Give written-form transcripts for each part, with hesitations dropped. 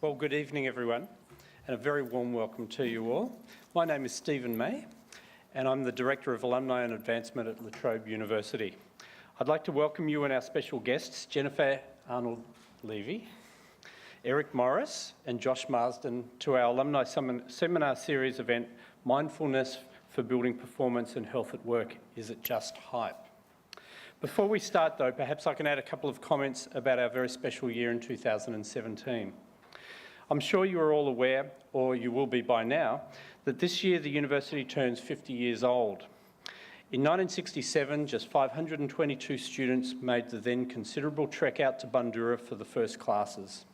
Well, good evening, everyone, and a very warm welcome to you all. My name is Stephen May, and I'm the Director of Alumni and Advancement at La Trobe University. I'd like to welcome you and our special guests, Jennifer Arnold-Levy, Eric Morris and Josh Marsden, to our alumni seminar series event, Mindfulness for Building Performance and Health at Work. Is it just hype? Before we start though, perhaps I can add a couple of comments about our very special year in 2017. I'm sure you are all aware, or you will be by now, that this year the university turns 50 years old. In 1967, just 522 students made the then considerable trek out to Bundoora for the first classes.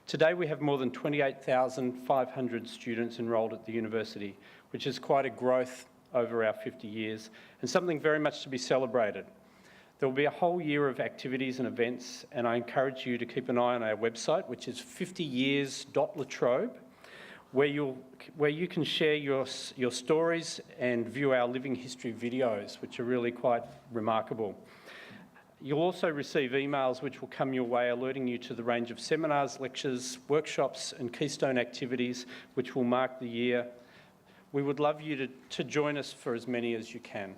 Today we have more than 28,500 students enrolled at the university, which is quite a growth over our 50 years and something very much to be celebrated. There will be a whole year of activities and events, and I encourage you to keep an eye on our website, which is 50years.latrobe, where you can share your stories and view our living history videos, which are really quite remarkable. You'll also receive emails which will come your way alerting you to the range of seminars, lectures, workshops and keystone activities which will mark the year. We would love you to join us for as many as you can.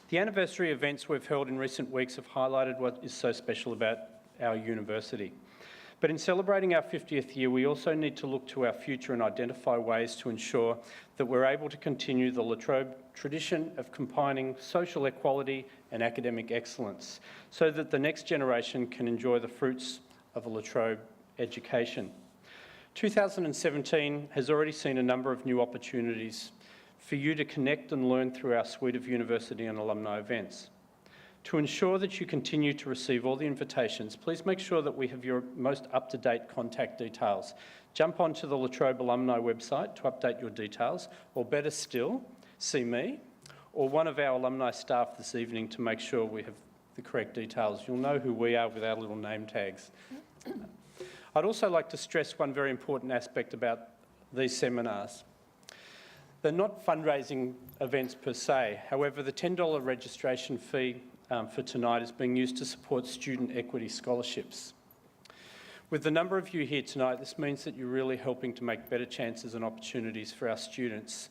The anniversary events we've held in recent weeks have highlighted what is so special about our university. But in celebrating our 50th year, we also need to look to our future and identify ways to ensure that we're able to continue the La Trobe tradition of combining social equality and academic excellence so that the next generation can enjoy the fruits of a La Trobe education. 2017 has already seen a number of new opportunities for you to connect and learn through our suite of university and alumni events. To ensure that you continue to receive all the invitations, please make sure that we have your most up-to-date contact details. Jump onto the La Trobe alumni website to update your details, or better still, see me or one of our alumni staff this evening to make sure we have the correct details. You'll know who we are with our little name tags. I'd also like to stress one very important aspect about these seminars. They're not fundraising events per se. However, the $10 registration fee for tonight is being used to support student equity scholarships. With the number of you here tonight, this means that you're really helping to make better chances and opportunities for our students.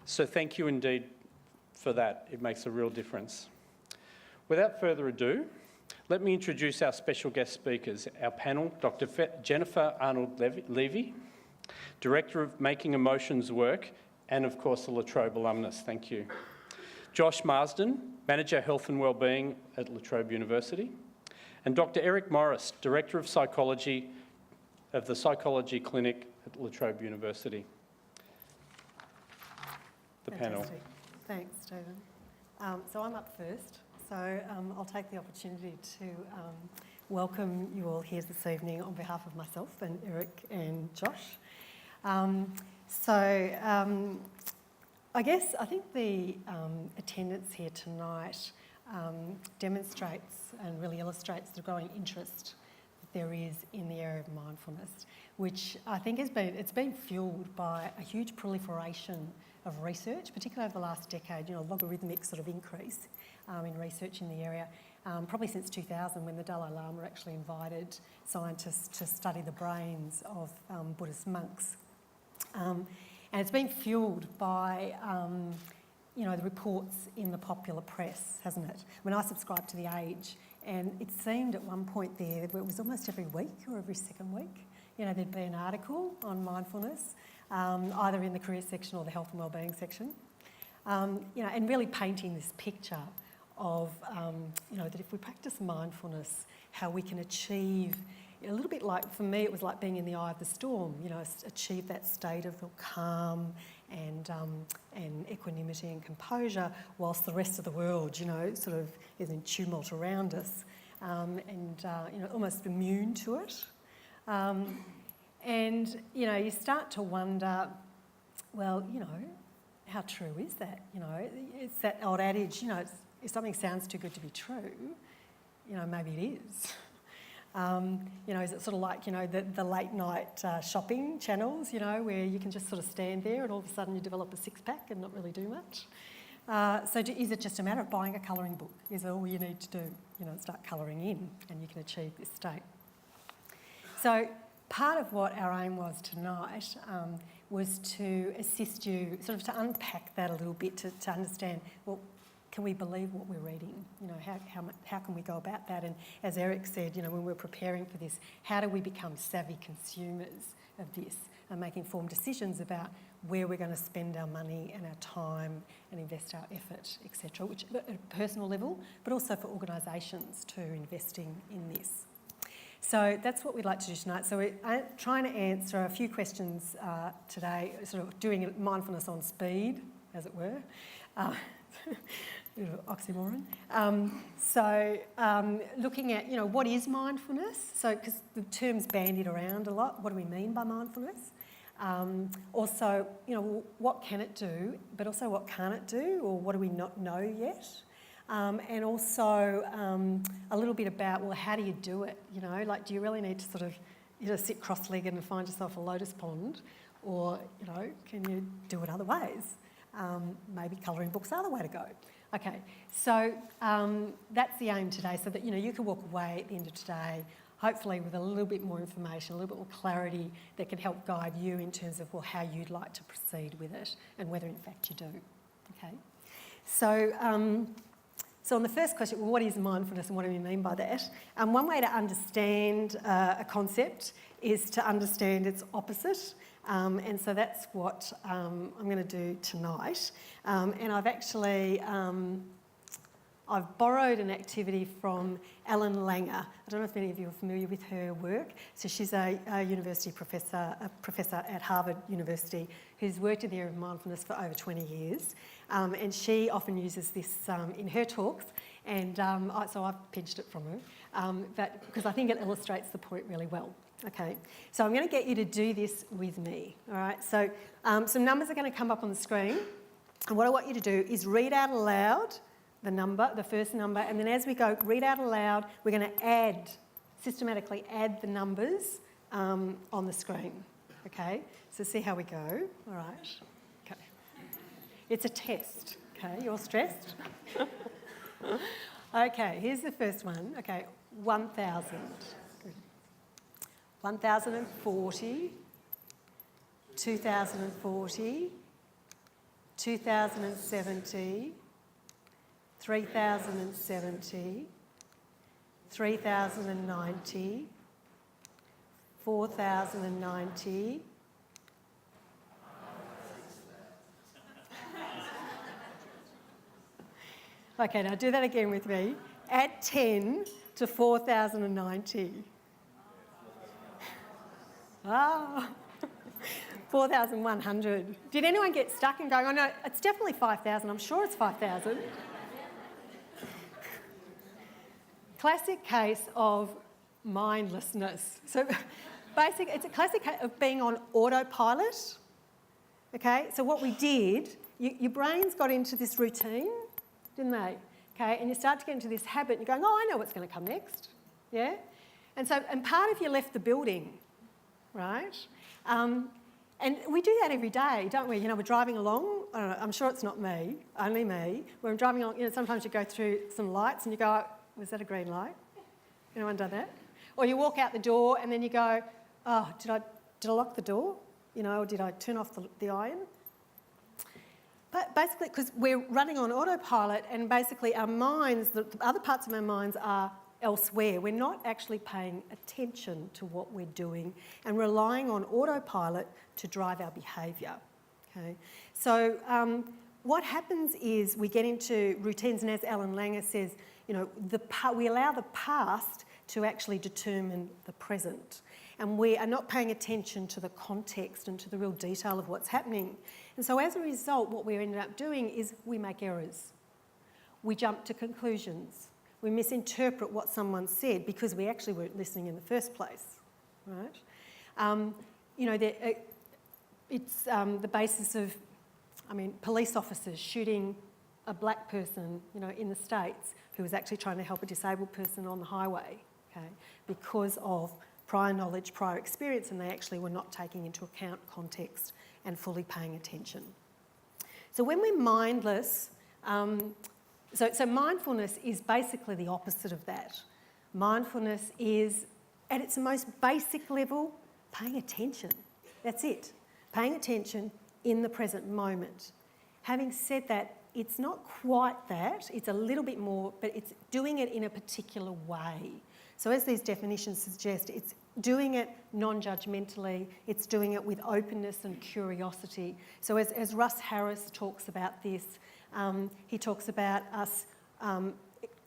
So thank you indeed for that. It makes a real difference. Without further ado, let me introduce our special guest speakers. Our panel, Dr. Jennifer Arnold-Levy, Director of Making Emotions Work, and of course a La Trobe alumnus. Thank you. Josh Marsden, Manager Health and Wellbeing at La Trobe University, and Dr. Eric Morris, Director of Psychology of the Psychology Clinic at La Trobe University. The panel. Thanks, Stephen. So I'm up first, so I'll take the opportunity to welcome you all here this evening on behalf of myself and Eric and Josh. I think the attendance here tonight demonstrates and really illustrates the growing interest that there is in the area of mindfulness, which I think it's been fueled by a huge proliferation of research, particularly over the last decade, logarithmic sort of increase in research in the area, probably since 2000 when the Dalai Lama actually invited scientists to study the brains of Buddhist monks. And it's been fueled by, the reports in the popular press, hasn't it? When I subscribed to The Age, and it seemed at one point there, it was almost every week or every second week, there'd be an article on mindfulness, either in the career section or the health and wellbeing section, and really painting this picture of, that if we practice mindfulness, how we can achieve, a little bit like, for me, it was like being in the eye of the storm, achieve that state of calm and equanimity and composure, whilst the rest of the world, sort of is in tumult around us, almost immune to it. You start to wonder, well, how true is that? It's that old adage, if something sounds too good to be true, maybe it is. Is it sort of like, the late night shopping channels, where you can just sort of stand there and all of a sudden you develop a six-pack and not really do much? Is it just a matter of buying a colouring book? Is all you need to do, start colouring in and you can achieve this state? So part of what our aim was tonight was to assist you, sort of to unpack that a little bit, to understand, well, can we believe what we're reading? You know, how can we go about that? And as Eric said, you know, when we're preparing for this, how do we become savvy consumers of this and make informed decisions about where we're going to spend our money and our time and invest our effort, etc., which at a personal level, but also for organisations too, investing in this. So that's what we'd like to do tonight. So we're trying to answer a few questions today, sort of doing mindfulness on speed, as it were. Oxymoron. Looking at, you know, what is mindfulness? So, because the term's bandied around a lot, what do we mean by mindfulness? Also, you know, what can it do, but also what can't it do, or what do we not know yet? And also a little bit about, well, how do you do it? You know, like, do you really need to sort of, you know, sit cross-legged and find yourself a lotus pond, or, you know, can you do it other ways? Maybe colouring books are the way to go. Okay, so that's the aim today, so that, you know, you can walk away at the end of today, hopefully with a little bit more information, a little bit more clarity that can help guide you in terms of, well, how you'd like to proceed with it and whether in fact you do. Okay, so on the first question, well, what is mindfulness and what do we mean by that? One way to understand a concept is to understand its opposite. And so that's what I'm going to do tonight. And I've actually, I've borrowed an activity from Ellen Langer. I don't know if any of you are familiar with her work. So she's a university professor, at Harvard University, who's worked in the area of mindfulness for over 20 years. And she often uses this in her talks. And so I've pinched it from her, because I think it illustrates the point really well. Okay, so I'm going to get you to do this with me, all right? So some numbers are going to come up on the screen, and what I want you to do is read out aloud the number, the first number, and then as we go, read out aloud, we're going to systematically add the numbers on the screen, okay? So see how we go, all right? Okay. It's a test, okay? You're stressed? Okay, here's the first one. Okay, 1,000. 1,040, 2,040, 2,070, 3,070, 3,090, 4,090, okay, now do that again with me. Add 10 to 4,090. 4,100. Did anyone get stuck and going, oh no, it's definitely 5,000, I'm sure it's 5,000. Classic case of mindlessness. So it's a classic case of being on autopilot. Okay, so what we did, your brains got into this routine, didn't they? Okay, and you start to get into this habit, and you're going, oh, I know what's going to come next. Yeah? And part of you left the building, right? And we do that every day, don't we? You know, we're driving along. I don't know, I'm sure it's not me, only me. When I'm driving along, you know, sometimes you go through some lights and you go, was that a green light? Anyone done that? Or you walk out the door and then you go, oh, did I lock the door? You know, or did I turn off the iron? But basically, because we're running on autopilot and basically our minds, the other parts of our minds are elsewhere. We're not actually paying attention to what we're doing and relying on autopilot to drive our behaviour. Okay? So what happens is we get into routines, and as Ellen Langer says, you know, we allow the past to actually determine the present. And we are not paying attention to the context and to the real detail of what's happening. And so as a result, what we ended up doing is we make errors. We jump to conclusions. We misinterpret what someone said because we actually weren't listening in the first place, right? You know, it's the basis of, I mean, police officers shooting a black person, you know, in the States who was actually trying to help a disabled person on the highway, okay, because of prior knowledge, prior experience, and they actually were not taking into account context and fully paying attention. So when we're mindless, so mindfulness is basically the opposite of that. Mindfulness is, at its most basic level, paying attention. That's it. Paying attention in the present moment. Having said that, it's not quite that. It's a little bit more, but it's doing it in a particular way. So as these definitions suggest, it's doing it non-judgmentally, it's doing it with openness and curiosity. So as Russ Harris talks about this, he talks about us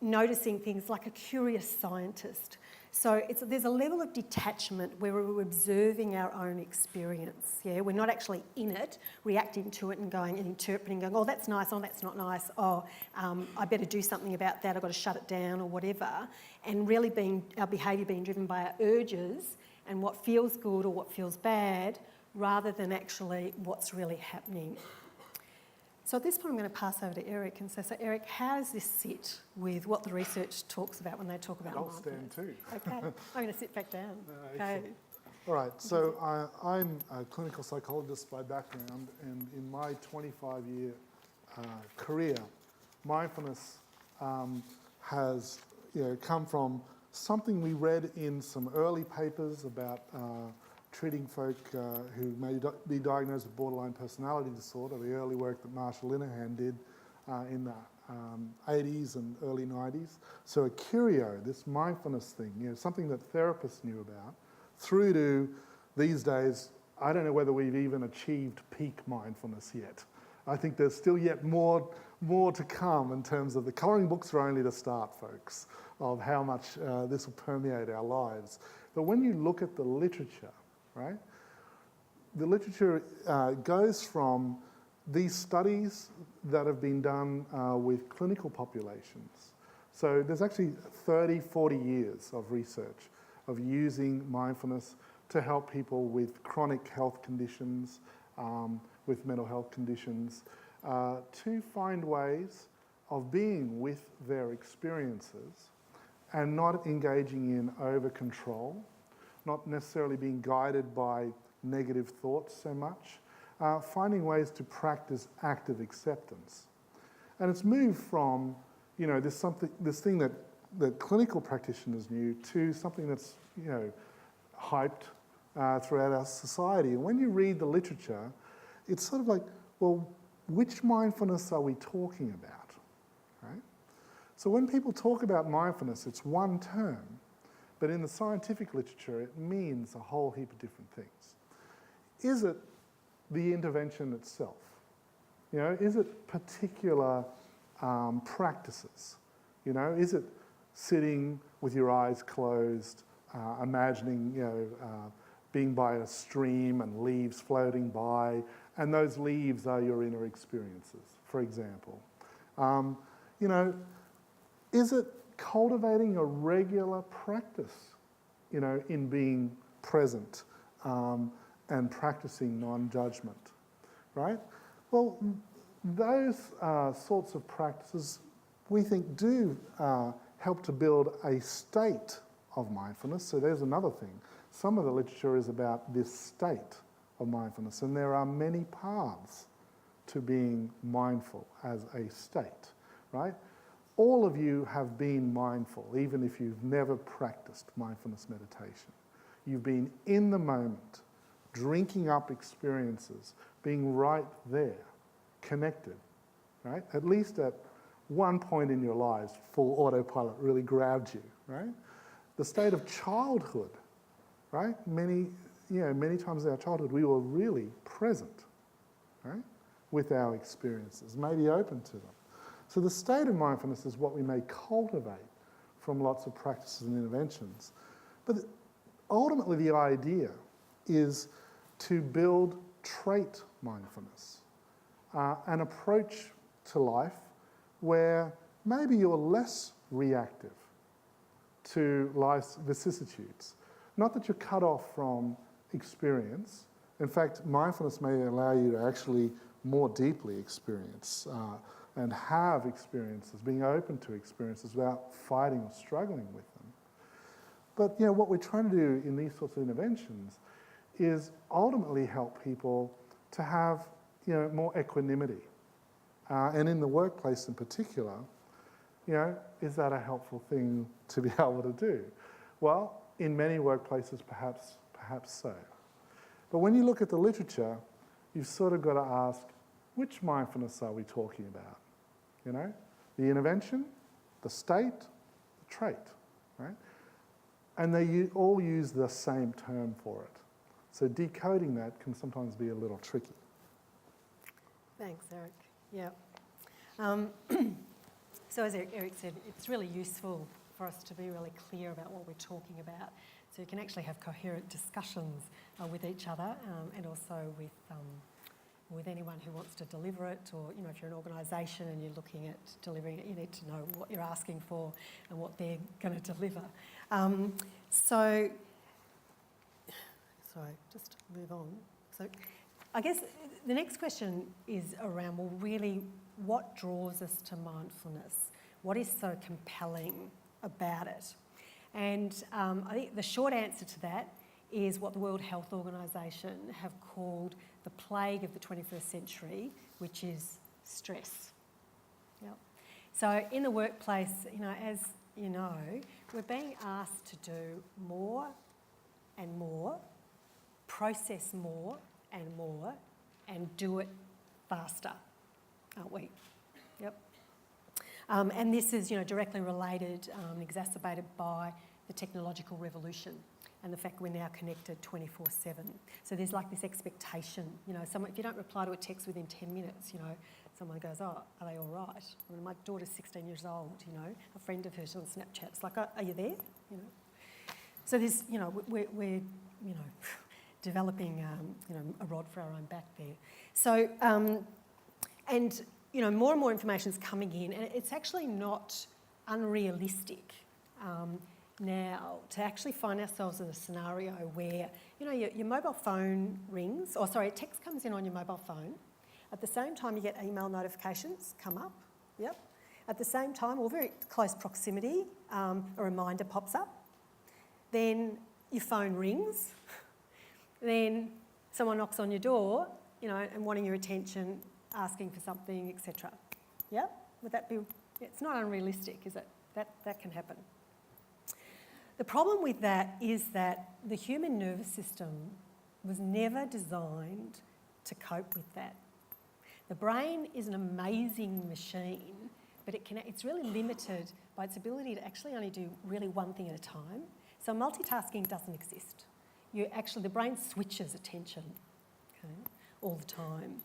noticing things like a curious scientist. So there's a level of detachment where we're observing our own experience. Yeah, we're not actually in it, reacting to it and going and interpreting, going, oh, that's nice, oh, that's not nice, oh, I better do something about that, I've got to shut it down or whatever. And really our behaviour being driven by our urges and what feels good or what feels bad, rather than actually what's really happening. So at this point, I'm going to pass over to Eric and say, so Eric, how does this sit with what the research talks about when they talk about I'll mindfulness? stand too. Okay, I'm going to sit back down. Okay. All right, so I'm a clinical psychologist by background, and in my 25-year career, mindfulness has come from something we read in some early papers about treating folk who may be diagnosed with borderline personality disorder, the early work that Marshall Linehan did in the 80s and early 90s. So a curio, this mindfulness thing, something that therapists knew about, through to these days, I don't know whether we've even achieved peak mindfulness yet. I think there's still yet more to come in terms of the colouring books are only the start, folks, of how much this will permeate our lives. But when you look at the literature, right? The literature goes from these studies that have been done with clinical populations. So there's actually 30, 40 years of research of using mindfulness to help people with chronic health conditions, with mental health conditions, to find ways of being with their experiences and not engaging in over-control, not necessarily being guided by negative thoughts so much, finding ways to practice active acceptance. And it's moved from, this thing that clinical practitioners knew to something that's, hyped throughout our society. And when you read the literature, it's sort of like, well, which mindfulness are we talking about, right? So when people talk about mindfulness, it's one term, but in the scientific literature, it means a whole heap of different things. Is it the intervention itself? Is it particular practices? Is it sitting with your eyes closed, imagining, being by a stream and leaves floating by, and those leaves are your inner experiences, for example? Is it cultivating a regular practice, in being present and practicing non-judgment, right? Well, those sorts of practices we think do help to build a state of mindfulness. So there's another thing. Some of the literature is about this state of mindfulness, and there are many paths to being mindful as a state, right? All of you have been mindful, even if you've never practiced mindfulness meditation. You've been in the moment, drinking up experiences, being right there, connected, right? At least at one point in your lives, full autopilot really grabbed you, right? The state of childhood, right? Many times in our childhood, we were really present, right? With our experiences, maybe open to them. So the state of mindfulness is what we may cultivate from lots of practices and interventions. But ultimately the idea is to build trait mindfulness, an approach to life where maybe you're less reactive to life's vicissitudes. Not that you're cut off from experience. In fact, mindfulness may allow you to actually more deeply experience and have experiences, being open to experiences without fighting or struggling with them. But what we're trying to do in these sorts of interventions is ultimately help people to have more equanimity. And in the workplace in particular, is that a helpful thing to be able to do? Well, in many workplaces, perhaps so. But when you look at the literature, you've sort of got to ask, which mindfulness are we talking about? You know, the intervention, the state, the trait, right? And they all use the same term for it. So decoding that can sometimes be a little tricky. Thanks, Eric. Yeah. So as Eric said, it's really useful for us to be really clear about what we're talking about, so you can actually have coherent discussions with each other and also with anyone who wants to deliver it, or if you're an organisation and you're looking at delivering it, you need to know what you're asking for and what they're going to deliver. Sorry, just to move on. So I guess the next question is around, well, really, what draws us to mindfulness? What is so compelling about it? And I think the short answer to that is what the World Health Organization have called the plague of the 21st century, which is stress. Yep. So in the workplace, as you know, we're being asked to do more and more, process more, and do it faster, aren't we? Yep. And this is, directly related, exacerbated by the technological revolution and the fact we're now connected 24/7. So there's like this expectation, someone, if you don't reply to a text within 10 minutes, someone goes, oh, are they all right? My daughter's 16 years old, a friend of hers on Snapchat, it's like, oh, are you there? So there's, we're developing, a rod for our own back there. So, and more and more information is coming in, and it's actually not unrealistic now to actually find ourselves in a scenario where, your mobile phone rings, a text comes in on your mobile phone. At the same time, you get email notifications come up. Yep. At the same time, or very close proximity, a reminder pops up. Then your phone rings. Then someone knocks on your door, and wanting your attention, asking for something, etc. Yeah? Would that be? It's not unrealistic, is it? That can happen. The problem with that is that the human nervous system was never designed to cope with that. The brain is an amazing machine, but it's really limited by its ability to actually only do really one thing at a time. So multitasking doesn't exist. The brain switches attention, okay, all the time.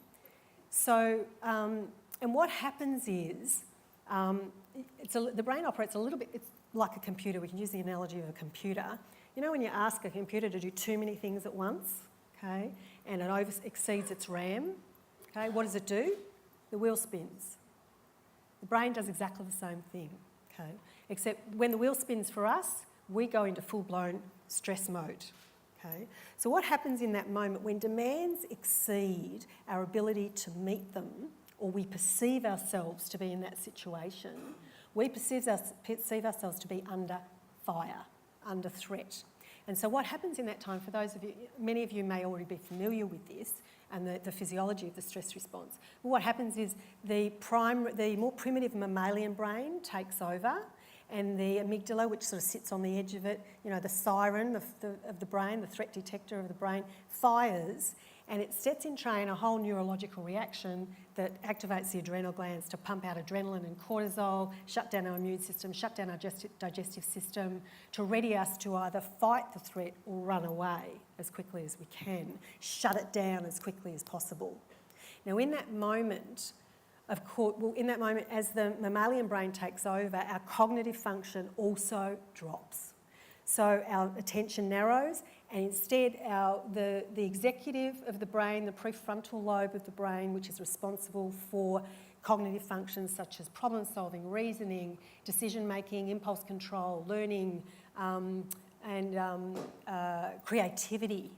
So, and what happens is, the brain operates a little bit, it's like a computer. We can use the analogy of a computer. When you ask a computer to do too many things at once, okay, and it exceeds its RAM, okay, what does it do? The wheel spins. The brain does exactly the same thing, okay, except when the wheel spins for us, we go into full-blown stress mode. Okay. So what happens in that moment when demands exceed our ability to meet them, or we perceive ourselves to be in that situation, we perceive ourselves to be under fire, under threat. And so what happens in that time, for those of you, many of you may already be familiar with this and the physiology of the stress response. But what happens is the more primitive mammalian brain takes over, and the amygdala, which sort of sits on the edge of it, the siren of the brain, the threat detector of the brain, fires, and it sets in train a whole neurological reaction that activates the adrenal glands to pump out adrenaline and cortisol, shut down our immune system, shut down our digestive system, to ready us to either fight the threat or run away as quickly as we can, shut it down as quickly as possible. Now, in that moment, as the mammalian brain takes over, our cognitive function also drops. So our attention narrows, and instead the executive of the brain, the prefrontal lobe of the brain, which is responsible for cognitive functions such as problem-solving, reasoning, decision-making, impulse control, learning, and creativity,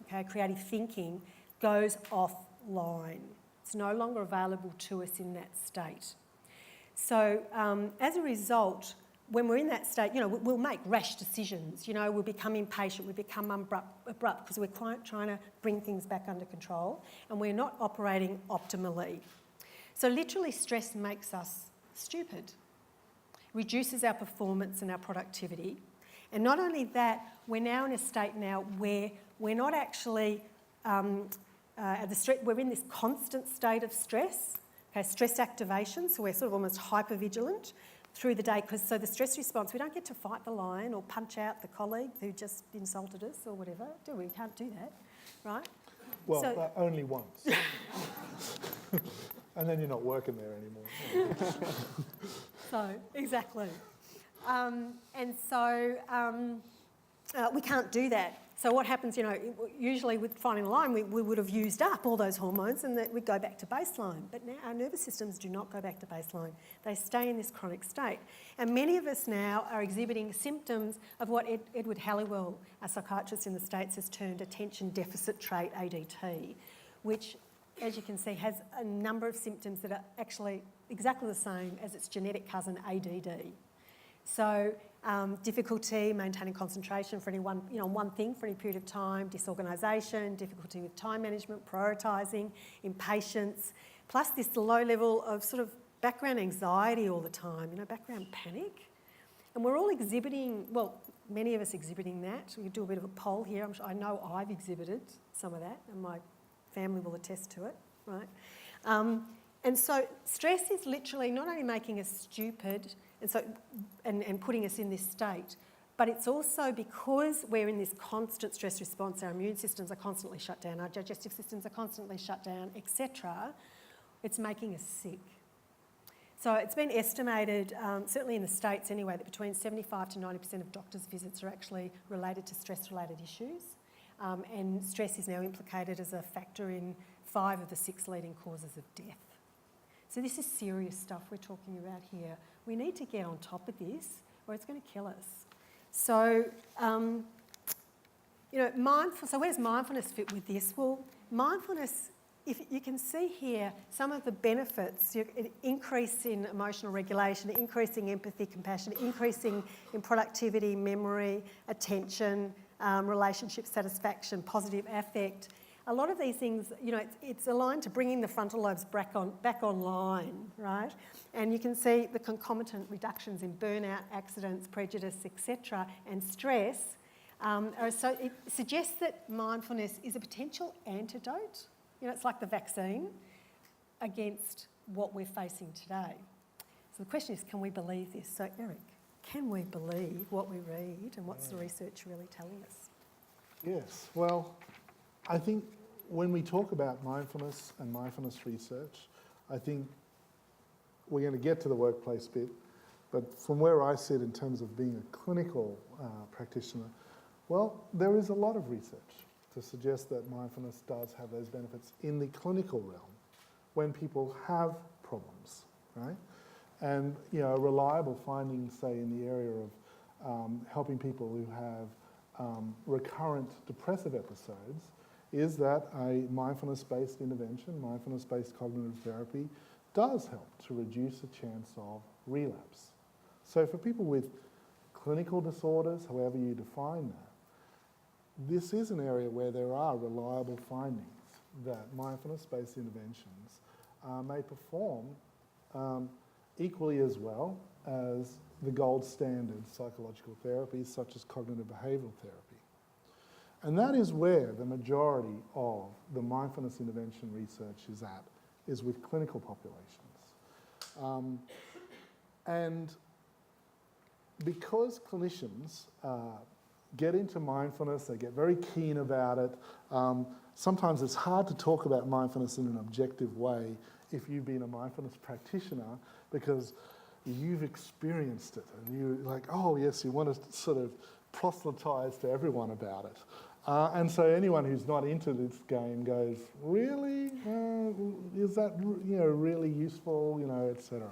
okay, creative thinking, goes offline. It's no longer available to us in that state. So as a result, when we're in that state, we'll make rash decisions. We'll become impatient, we become abrupt because we're trying to bring things back under control, and we're not operating optimally. So literally, stress makes us stupid, reduces our performance and our productivity. And not only that, we're now in a state now where we're not actually we're in this constant state of stress, okay, stress activation, so we're sort of almost hypervigilant through the day, so the stress response, we don't get to fight the lion or punch out the colleague who just insulted us or whatever, do we? We can't do that, right? Well, only once. And then you're not working there anymore. So, exactly. We can't do that. So what happens, usually with fighting the lion, we would have used up all those hormones and that we'd go back to baseline. But now our nervous systems do not go back to baseline. They stay in this chronic state. And many of us now are exhibiting symptoms of what Edward Halliwell, a psychiatrist in the States, has termed attention deficit trait, ADT, which, as you can see, has a number of symptoms that are actually exactly the same as its genetic cousin, ADD. So difficulty maintaining concentration for one thing for any period of time, disorganisation, difficulty with time management, prioritising, impatience, plus this low level of sort of background anxiety all the time, background panic. And we're all exhibiting, well, many of us exhibiting that. We could do a bit of a poll here. I know I've exhibited some of that, and my family will attest to it, right? And so stress is literally not only making us stupid and putting us in this state, but it's also because we're in this constant stress response, our immune systems are constantly shut down, our digestive systems are constantly shut down, etc., it's making us sick. So it's been estimated, certainly in the States anyway, that between 75 to 90% of doctors' visits are actually related to stress-related issues. And stress is now implicated as a factor in 5 of the 6 leading causes of death. So this is serious stuff we're talking about here. We need to get on top of this or it's going to kill us. So, so where does mindfulness fit with this? Well, mindfulness, if you can see here some of the benefits, increase in emotional regulation, increasing empathy, compassion, increasing in productivity, memory, attention, relationship satisfaction, positive affect. A lot of these things, it's aligned to bringing the frontal lobes back online, right? And you can see the concomitant reductions in burnout, accidents, prejudice, etc., and stress. So it suggests that mindfulness is a potential antidote. It's like the vaccine against what we're facing today. So the question is, can we believe this? So Eric, can we believe what we read and what's the research really telling us? Yes, well, I think when we talk about mindfulness and mindfulness research, I think we're going to get to the workplace bit, but from where I sit in terms of being a clinical practitioner, well, there is a lot of research to suggest that mindfulness does have those benefits in the clinical realm when people have problems, right? And, reliable findings, say, in the area of helping people who have recurrent depressive episodes is that a mindfulness-based intervention, mindfulness-based cognitive therapy, does help to reduce a chance of relapse. So for people with clinical disorders, however you define that, this is an area where there are reliable findings that mindfulness-based interventions may perform equally as well as the gold standard psychological therapies such as cognitive behavioural therapy. And that is where the majority of the mindfulness intervention research is with clinical populations. And because clinicians get into mindfulness, they get very keen about it, sometimes it's hard to talk about mindfulness in an objective way if you've been a mindfulness practitioner because you've experienced it and you're like, oh yes, you want to sort of proselytise to everyone about it. And so anyone who's not into this game goes, really? Is that really useful, etc.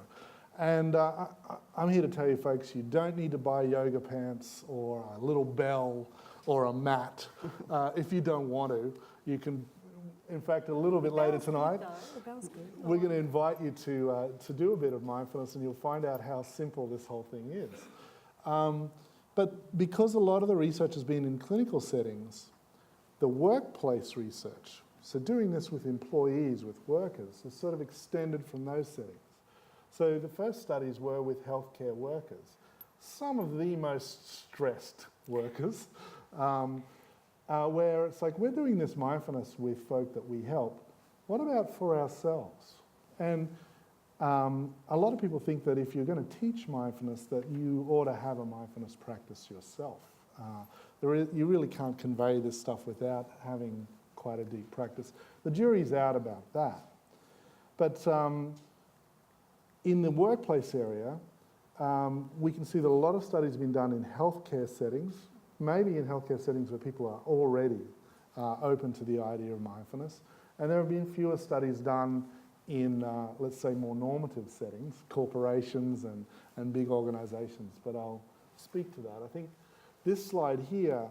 And I'm here to tell you folks, you don't need to buy yoga pants or a little bell or a mat if you don't want to. You can, in fact, a little bit later tonight, we're going to invite you to do a bit of mindfulness and you'll find out how simple this whole thing is. But because a lot of the research has been in clinical settings, the workplace research, so doing this with employees, with workers, is sort of extended from those settings. So the first studies were with healthcare workers, some of the most stressed workers, where it's like we're doing this mindfulness with folk that we help. What about for ourselves? And a lot of people think that if you're going to teach mindfulness, that you ought to have a mindfulness practice yourself. You really can't convey this stuff without having quite a deep practice. The jury's out about that. But in the workplace area, we can see that a lot of studies have been done in healthcare settings, maybe in healthcare settings where people are already open to the idea of mindfulness. And there have been fewer studies done in, let's say, more normative settings, corporations and big organisations. But I'll speak to that. I think this slide here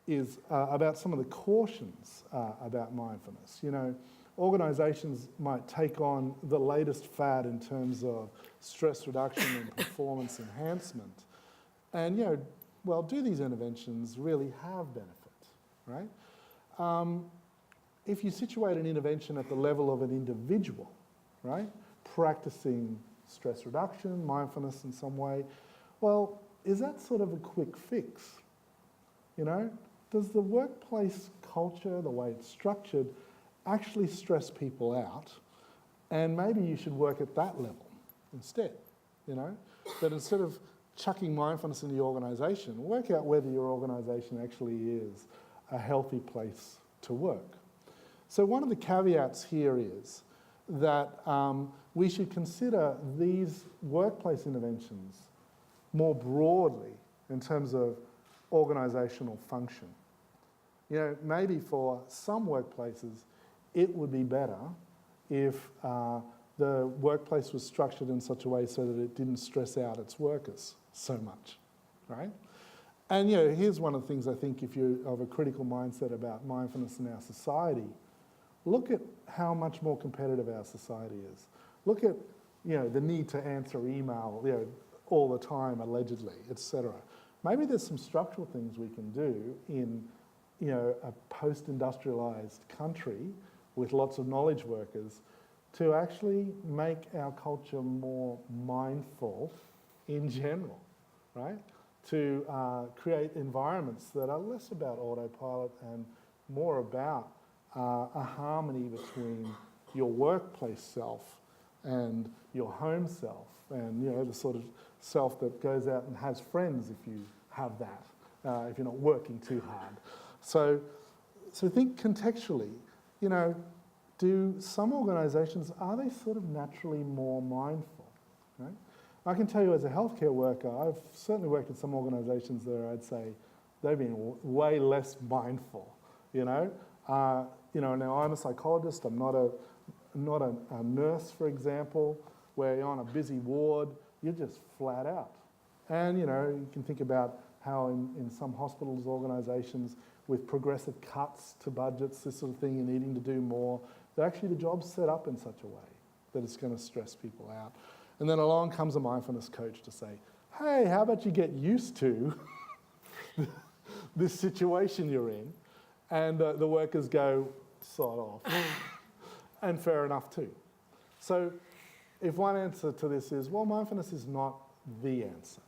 is about some of the cautions about mindfulness. You know, organisations might take on the latest fad in terms of stress reduction and performance enhancement. And, you know, well, do these interventions really have benefit, right? If you situate an intervention at the level of an individual, right, practicing stress reduction, mindfulness in some way, well, is that sort of a quick fix? You know, does the workplace culture, the way it's structured, actually stress people out? And maybe you should work at that level instead, you know? That instead of chucking mindfulness in the organisation, work out whether your organisation actually is a healthy place to work. So one of the caveats here is that we should consider these workplace interventions more broadly in terms of organisational function. You know, maybe for some workplaces, it would be better if the workplace was structured in such a way so that it didn't stress out its workers so much, right? And, you know, here's one of the things I think if you're of a critical mindset about mindfulness in our society, look at how much more competitive our society is. Look at, you know, the need to answer email, you know, all the time, allegedly, etc. Maybe there's some structural things we can do in, you know, a post-industrialised country with lots of knowledge workers to actually make our culture more mindful in general, right? To create environments that are less about autopilot and more about a harmony between your workplace self and your home self, and, you know, the sort of self that goes out and has friends if you have that, if you're not working too hard. So think contextually, you know, do some organisations, are they sort of naturally more mindful, right? I can tell you as a healthcare worker, I've certainly worked in some organisations that I'd say they've been way less mindful, you know? Now I'm a psychologist, I'm not a nurse, for example, where you're on a busy ward, you're just flat out. And, you know, you can think about how in some hospitals, organisations with progressive cuts to budgets, this sort of thing, you're needing to do more, that actually the job's set up in such a way that it's going to stress people out. And then along comes a mindfulness coach to say, hey, how about you get used to this situation you're in? And the workers go, sod off. And fair enough too. So if one answer to this is, well, mindfulness is not the answer,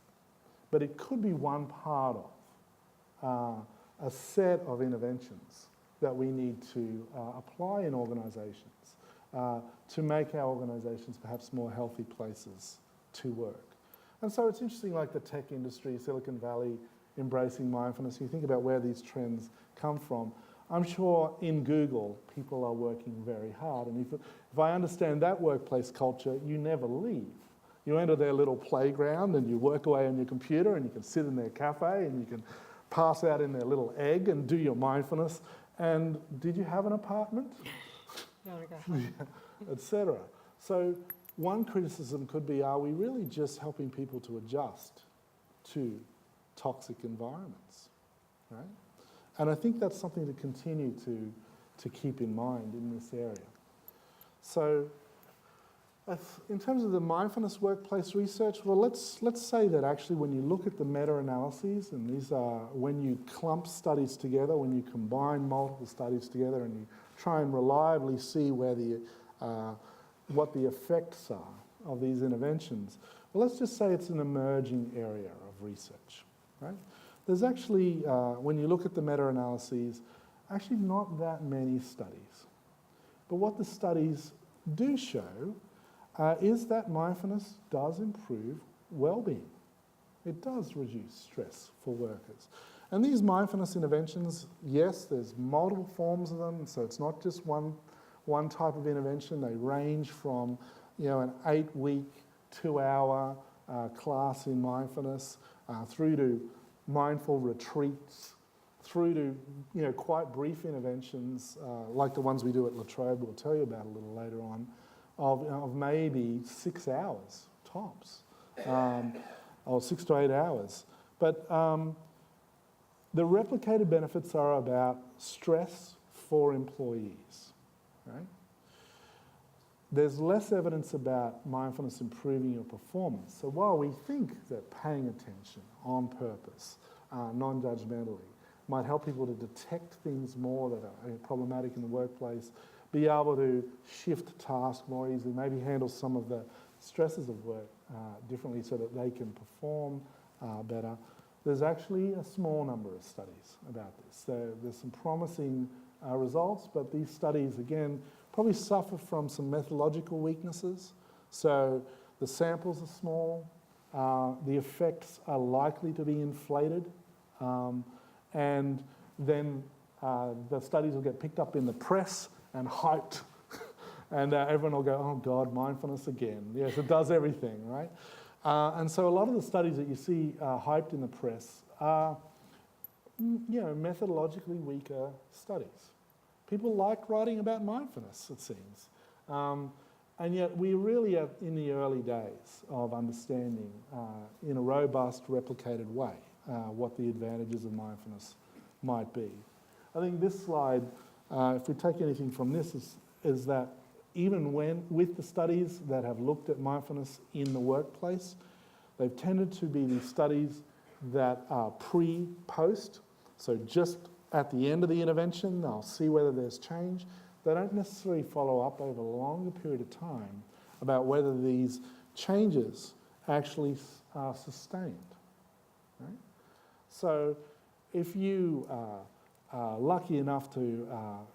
but it could be one part of a set of interventions that we need to apply in organisations to make our organisations perhaps more healthy places to work. And so it's interesting, like the tech industry, Silicon Valley, embracing mindfulness. You think about where these trends come from. I'm sure in Google, people are working very hard. And if I understand that workplace culture, you never leave. You enter their little playground and you work away on your computer and you can sit in their cafe and you can pass out in their little egg and do your mindfulness. And did you have an apartment? Etc. So one criticism could be, are we really just helping people to adjust to toxic environments, right? And I think that's something to continue to keep in mind in this area. So in terms of the mindfulness workplace research, well, let's say that actually when you look at the meta-analyses, and these are when you clump studies together, when you combine multiple studies together and you try and reliably see where what the effects are of these interventions, well, let's just say it's an emerging area of research, right? there's actually, when you look at the meta-analyses, actually not that many studies. But what the studies do show is that mindfulness does improve well-being. It does reduce stress for workers. And these mindfulness interventions, yes, there's multiple forms of them, so it's not just one type of intervention. They range from, an 8-week, 2-hour class in mindfulness through to mindful retreats, through to quite brief interventions like the ones we do at La Trobe, we'll tell you about a little later on, of maybe 6 hours tops, or 6 to 8 hours. But the replicated benefits are about stress for employees, right? There's less evidence about mindfulness improving your performance. So while we think that paying attention on purpose, non-judgmentally, might help people to detect things more that are problematic in the workplace, be able to shift tasks more easily, maybe handle some of the stresses of work differently so that they can perform better. There's actually a small number of studies about this. There's some promising results, but these studies, again, probably suffer from some methodological weaknesses. So the samples are small, the effects are likely to be inflated, and then the studies will get picked up in the press and hyped, and everyone will go, oh God, mindfulness again. Yes, it does everything, right? And so a lot of the studies that you see hyped in the press are, methodologically weaker studies. People like writing about mindfulness, it seems. And yet we really are in the early days of understanding in a robust, replicated way what the advantages of mindfulness might be. I think this slide, if we take anything from this, is that even with the studies that have looked at mindfulness in the workplace, they've tended to be the studies that are pre-post, so just at the end of the intervention, they'll see whether there's change. They don't necessarily follow up over a longer period of time about whether these changes actually are sustained. Right? So if you are lucky enough to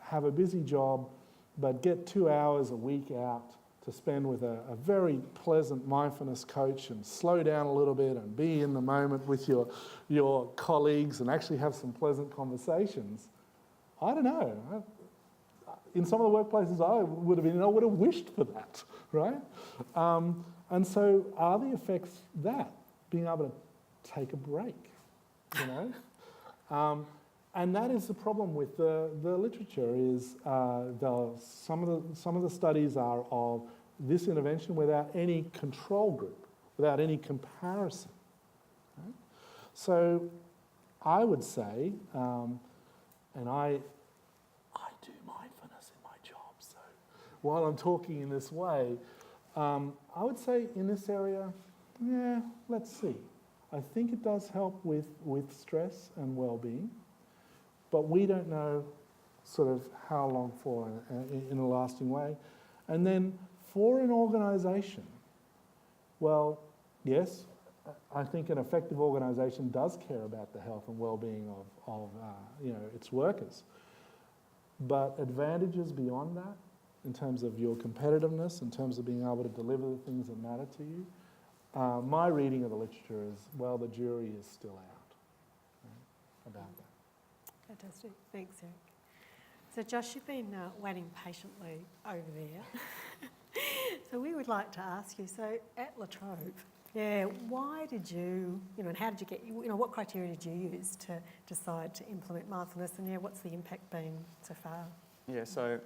have a busy job but get 2 hours a week out to spend with a very pleasant mindfulness coach and slow down a little bit and be in the moment with your colleagues and actually have some pleasant conversations, I don't know. In some of the workplaces I would have wished for that, right? And so are the effects that? Being able to take a break, And that is the problem with the literature is some of the studies are of this intervention without any control group, without any comparison. Right? So I would say, and I do mindfulness in my job, so while I'm talking in this way, I would say in this area, let's see. I think it does help with stress and well-being. But we don't know sort of how long for in a lasting way. And then for an organisation, well, yes, I think an effective organisation does care about the health and well-being of its workers. But advantages beyond that, in terms of your competitiveness, in terms of being able to deliver the things that matter to you, my reading of the literature is, well, the jury is still out about that. Fantastic. Thanks, Eric. So, Josh, you've been waiting patiently over there. So we would like to ask you, so at La Trobe, why did you, and how did you get, what criteria did you use to decide to implement mindfulness, and what's the impact been so far? So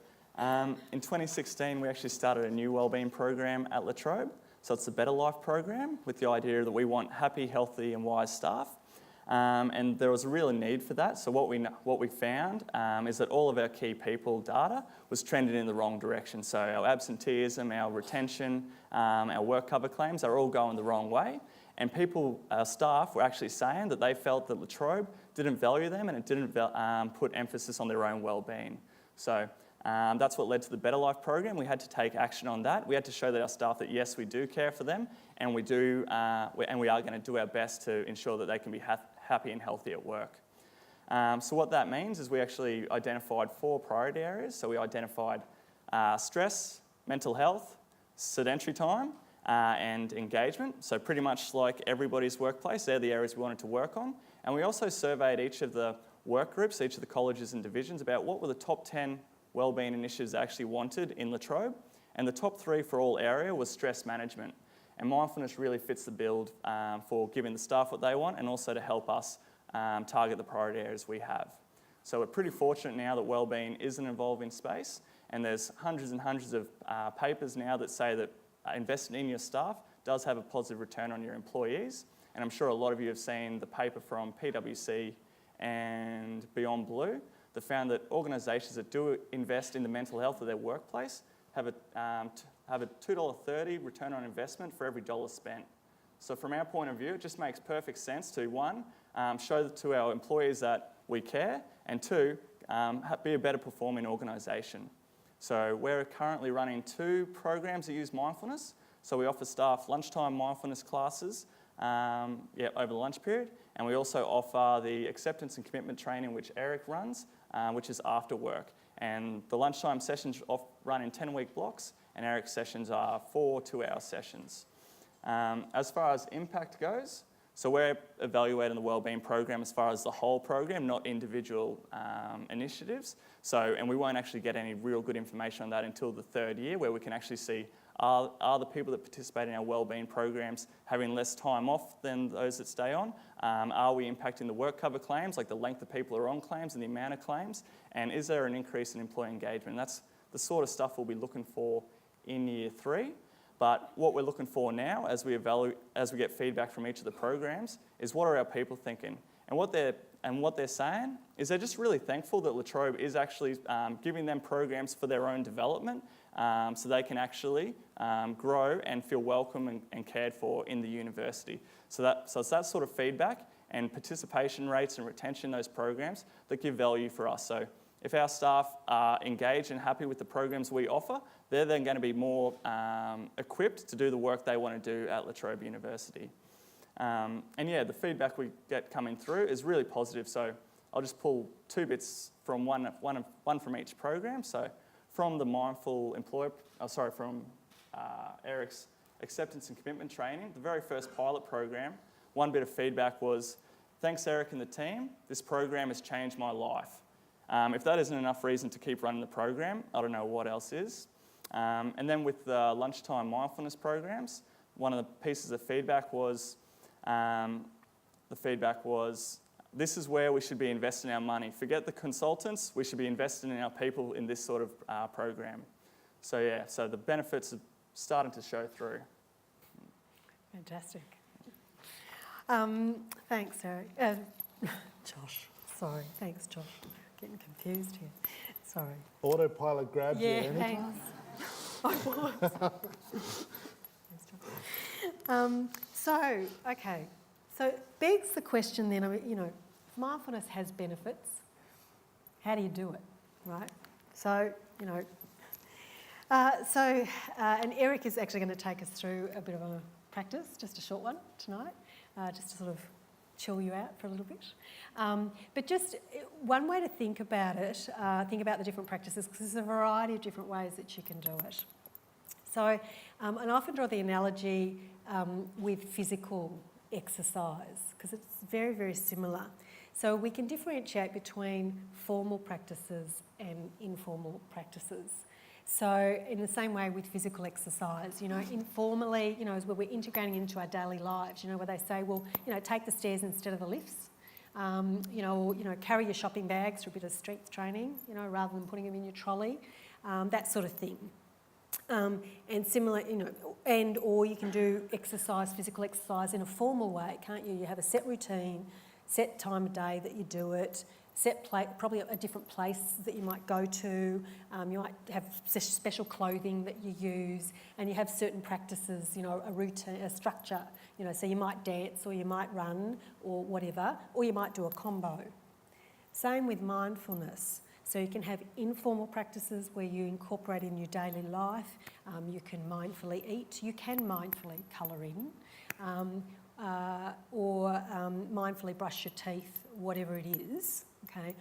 in 2016, we actually started a new wellbeing program at La Trobe. So it's the Better Life program with the idea that we want happy, healthy and wise staff. And there was a real need for that. So what we found is that all of our key people data was trending in the wrong direction. So our absenteeism, our retention, our work cover claims are all going the wrong way. And our staff were actually saying that they felt that La Trobe didn't value them and it didn't put emphasis on their own well-being. So that's what led to the Better Life program. We had to take action on that. We had to show that our staff that yes, we do care for them, and we are going to do our best to ensure that they can be happy and healthy at work. So what that means is we actually identified 4 priority areas. So we identified stress, mental health, sedentary time, and engagement. So pretty much like everybody's workplace, they're the areas we wanted to work on. And we also surveyed each of the work groups, each of the colleges and divisions, about what were the top 10 wellbeing initiatives they actually wanted in La Trobe. And the top 3 for all area was stress management. And mindfulness really fits the build for giving the staff what they want and also to help us target the priority areas we have. So we're pretty fortunate now that wellbeing is an evolving space, and there's hundreds and hundreds of papers now that say that investing in your staff does have a positive return on your employees. And I'm sure a lot of you have seen the paper from PwC and Beyond Blue that found that organisations that do invest in the mental health of their workplace have a $2.30 return on investment for every dollar spent. So from our point of view, it just makes perfect sense to, 1, show to our employees that we care, and 2, be a better performing organisation. So we're currently running 2 programs that use mindfulness. So we offer staff lunchtime mindfulness classes over the lunch period, and we also offer the acceptance and commitment training which Eric runs, which is after work. And the lunchtime sessions run in 10-week blocks, and Eric's sessions are 4 2-hour sessions. As far as impact goes, so we're evaluating the wellbeing program as far as the whole program, not individual initiatives. And we won't actually get any real good information on that until the 3rd year, where we can actually see are the people that participate in our wellbeing programs having less time off than those that stay on? Are we impacting the work cover claims, like the length of people who are on claims and the amount of claims? And is there an increase in employee engagement? And that's the sort of stuff we'll be looking for in year 3. But what we're looking for now, as we get feedback from each of the programs, is what are our people thinking? And what they're saying is they're just really thankful that La Trobe is actually giving them programs for their own development, so they can actually grow and feel welcome and cared for in the university. So it's that sort of feedback and participation rates and retention in those programs that give value for us. So if our staff are engaged and happy with the programs we offer, they're then going to be more equipped to do the work they want to do at La Trobe University. The feedback we get coming through is really positive. So I'll just pull 2 bits from one from each program. So from the from Eric's acceptance and commitment training, the very first pilot program, one bit of feedback was, thanks Eric and the team, this program has changed my life. If that isn't enough reason to keep running the program, I don't know what else is. And then with the lunchtime mindfulness programs, one of the pieces of feedback was, this is where we should be investing our money. Forget the consultants, we should be investing in our people in this sort of program. So the benefits are starting to show through. Fantastic. Thanks, Eric. Josh, sorry. Thanks, Josh. Getting confused here. Sorry. Autopilot grabbed you anytime. Thanks. I was. So begs the question then, if mindfulness has benefits, how do you do it, right? And Eric is actually going to take us through a bit of a practice, just a short one tonight, just to sort of chill you out for a little bit. But just one way to think about it, think about the different practices, because there's a variety of different ways that you can do it. So, and I often draw the analogy with physical exercise, because it's very, very similar. So we can differentiate between formal practices and informal practices. So in the same way with physical exercise, informally, is where we're integrating into our daily lives, where they say, well, take the stairs instead of the lifts, carry your shopping bags for a bit of strength training, rather than putting them in your trolley, that sort of thing. And similar, or you can do exercise, physical exercise in a formal way, can't you? You have a set routine, set time of day that you do it, probably a different place that you might go to. You might have special clothing that you use, and you have certain practices, a routine, a structure. So you might dance, or you might run, or whatever, or you might do a combo. Same with mindfulness. So you can have informal practices where you incorporate in your daily life. You can mindfully eat. You can mindfully colour in. or mindfully brush your teeth, whatever it is, okay,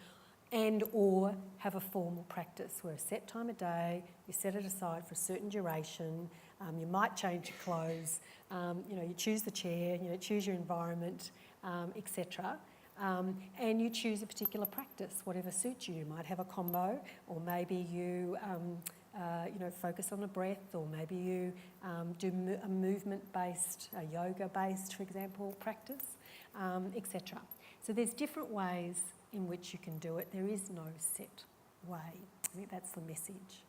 and or have a formal practice where a set time of day, you set it aside for a certain duration, you might change your clothes, you choose the chair, choose your environment, etc. And you choose a particular practice, whatever suits you. You might have a combo, or maybe you focus on the breath, or maybe you do a movement-based, a yoga-based, for example, practice, etc. So there's different ways in which you can do it. There is no set way. I think that's the message.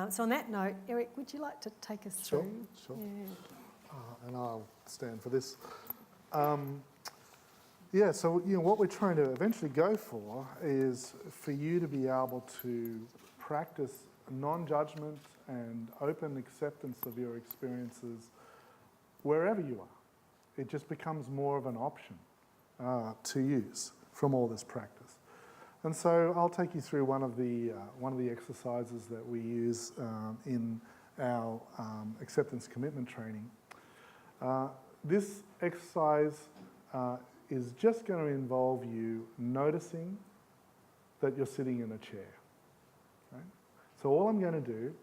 So on that note, Eric, would you like to take us through? Sure. Yeah. And I'll stand for this. So what we're trying to eventually go for is for you to be able to practice non-judgment and open acceptance of your experiences wherever you are. It just becomes more of an option to use from all this practice. And so I'll take you through one of the exercises that we use in our acceptance commitment training. This exercise is just going to involve you noticing that you're sitting in a chair. Right? So all I'm going to do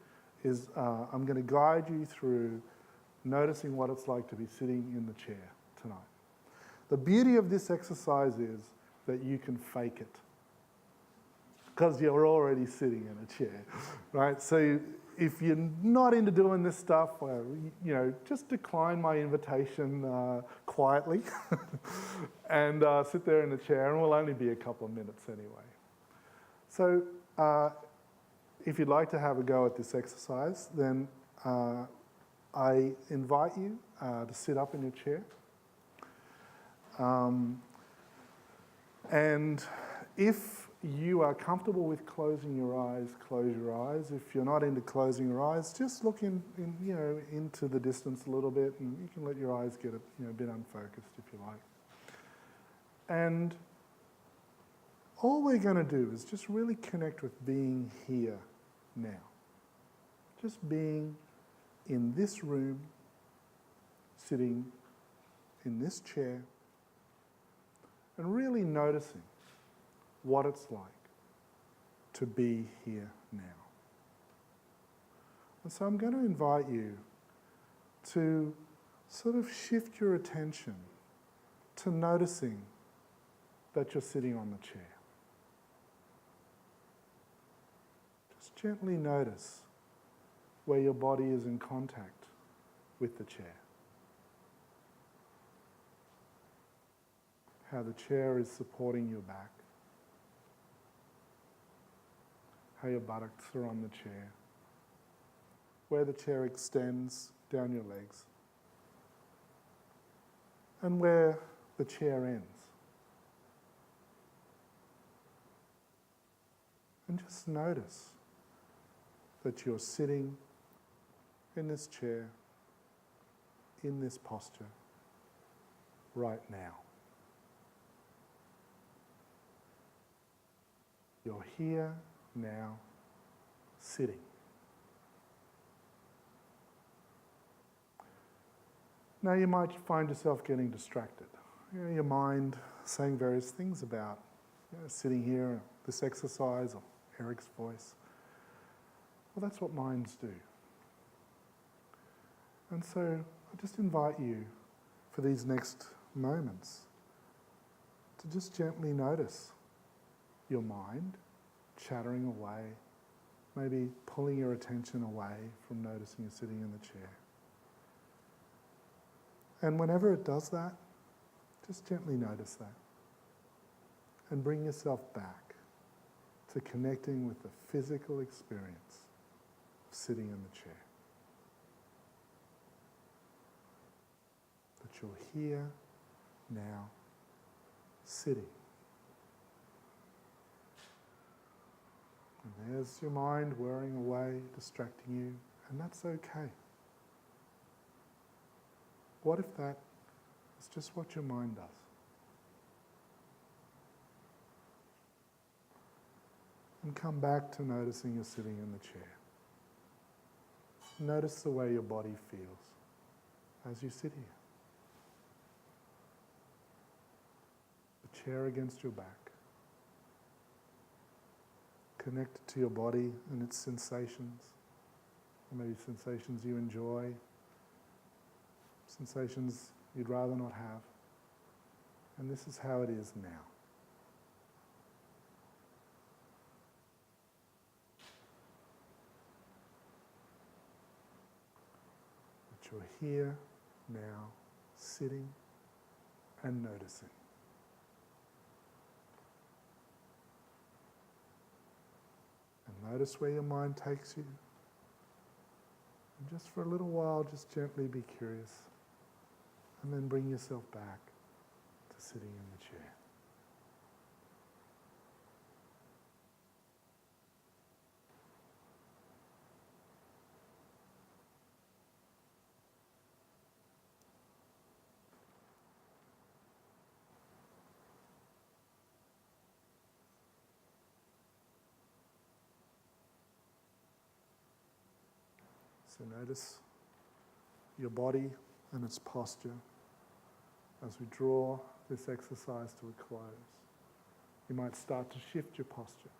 is I'm going to guide you through noticing what it's like to be sitting in the chair tonight. The beauty of this exercise is that you can fake it because you're already sitting in a chair, right? So if you're not into doing this stuff, well, just decline my invitation quietly and sit there in the chair, and we'll only be a couple of minutes anyway. So if you'd like to have a go at this exercise, then I invite you to sit up in your chair. And if you are comfortable with closing your eyes, close your eyes. If you're not into closing your eyes, just look into the distance a little bit, and you can let your eyes get a bit unfocused if you like. And all we're going to do is just really connect with being here now. Just being in this room, sitting in this chair, and really noticing what it's like to be here now. And so I'm going to invite you to sort of shift your attention to noticing that you're sitting on the chair. Just gently notice where your body is in contact with the chair. How the chair is supporting your back. How your buttocks are on the chair. Where the chair extends down your legs. And where the chair ends. And just notice that you're sitting in this chair, in this posture, right now. You're here now, sitting. Now you might find yourself getting distracted. Your mind saying various things about sitting here, this exercise, or Eric's voice. Well, that's what minds do. And so I just invite you for these next moments to just gently notice your mind chattering away, maybe pulling your attention away from noticing you're sitting in the chair. And whenever it does that, just gently notice that. And bring yourself back to connecting with the physical experience of sitting in the chair. That you're here, now, sitting. And there's your mind whirring away, distracting you, and that's okay. What if that is just what your mind does? And come back to noticing you're sitting in the chair. Notice the way your body feels as you sit here. chair against your back. Connect it to your body and its sensations, or maybe sensations you enjoy, sensations you'd rather not have. And this is how it is now. But you're here now, sitting and noticing. And notice where your mind takes you. And just for a little while, just gently be curious. And then bring yourself back to sitting in the chair. So notice your body and its posture as we draw this exercise to a close. You might start to shift your posture.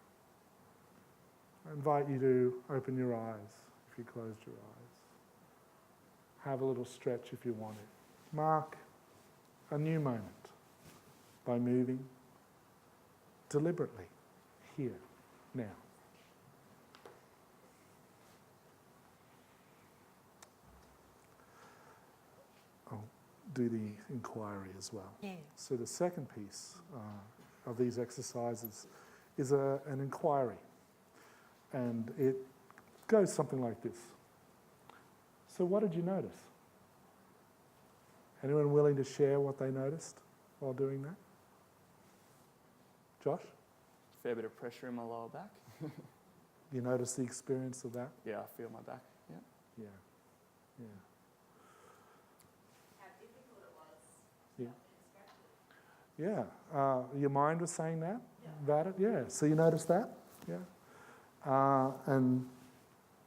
I invite you to open your eyes if you closed your eyes. Have a little stretch if you want it. Mark a new moment by moving deliberately here, now. Do the inquiry as well. Yeah. So the second piece of these exercises is an inquiry. And it goes something like this. So what did you notice? Anyone willing to share what they noticed while doing that? Josh? Fair bit of pressure in my lower back. You noticed the experience of that? Yeah, I feel my back. Yeah. Yeah. Yeah. Yeah, your mind was saying that about it? Yeah, so you noticed that? Yeah. And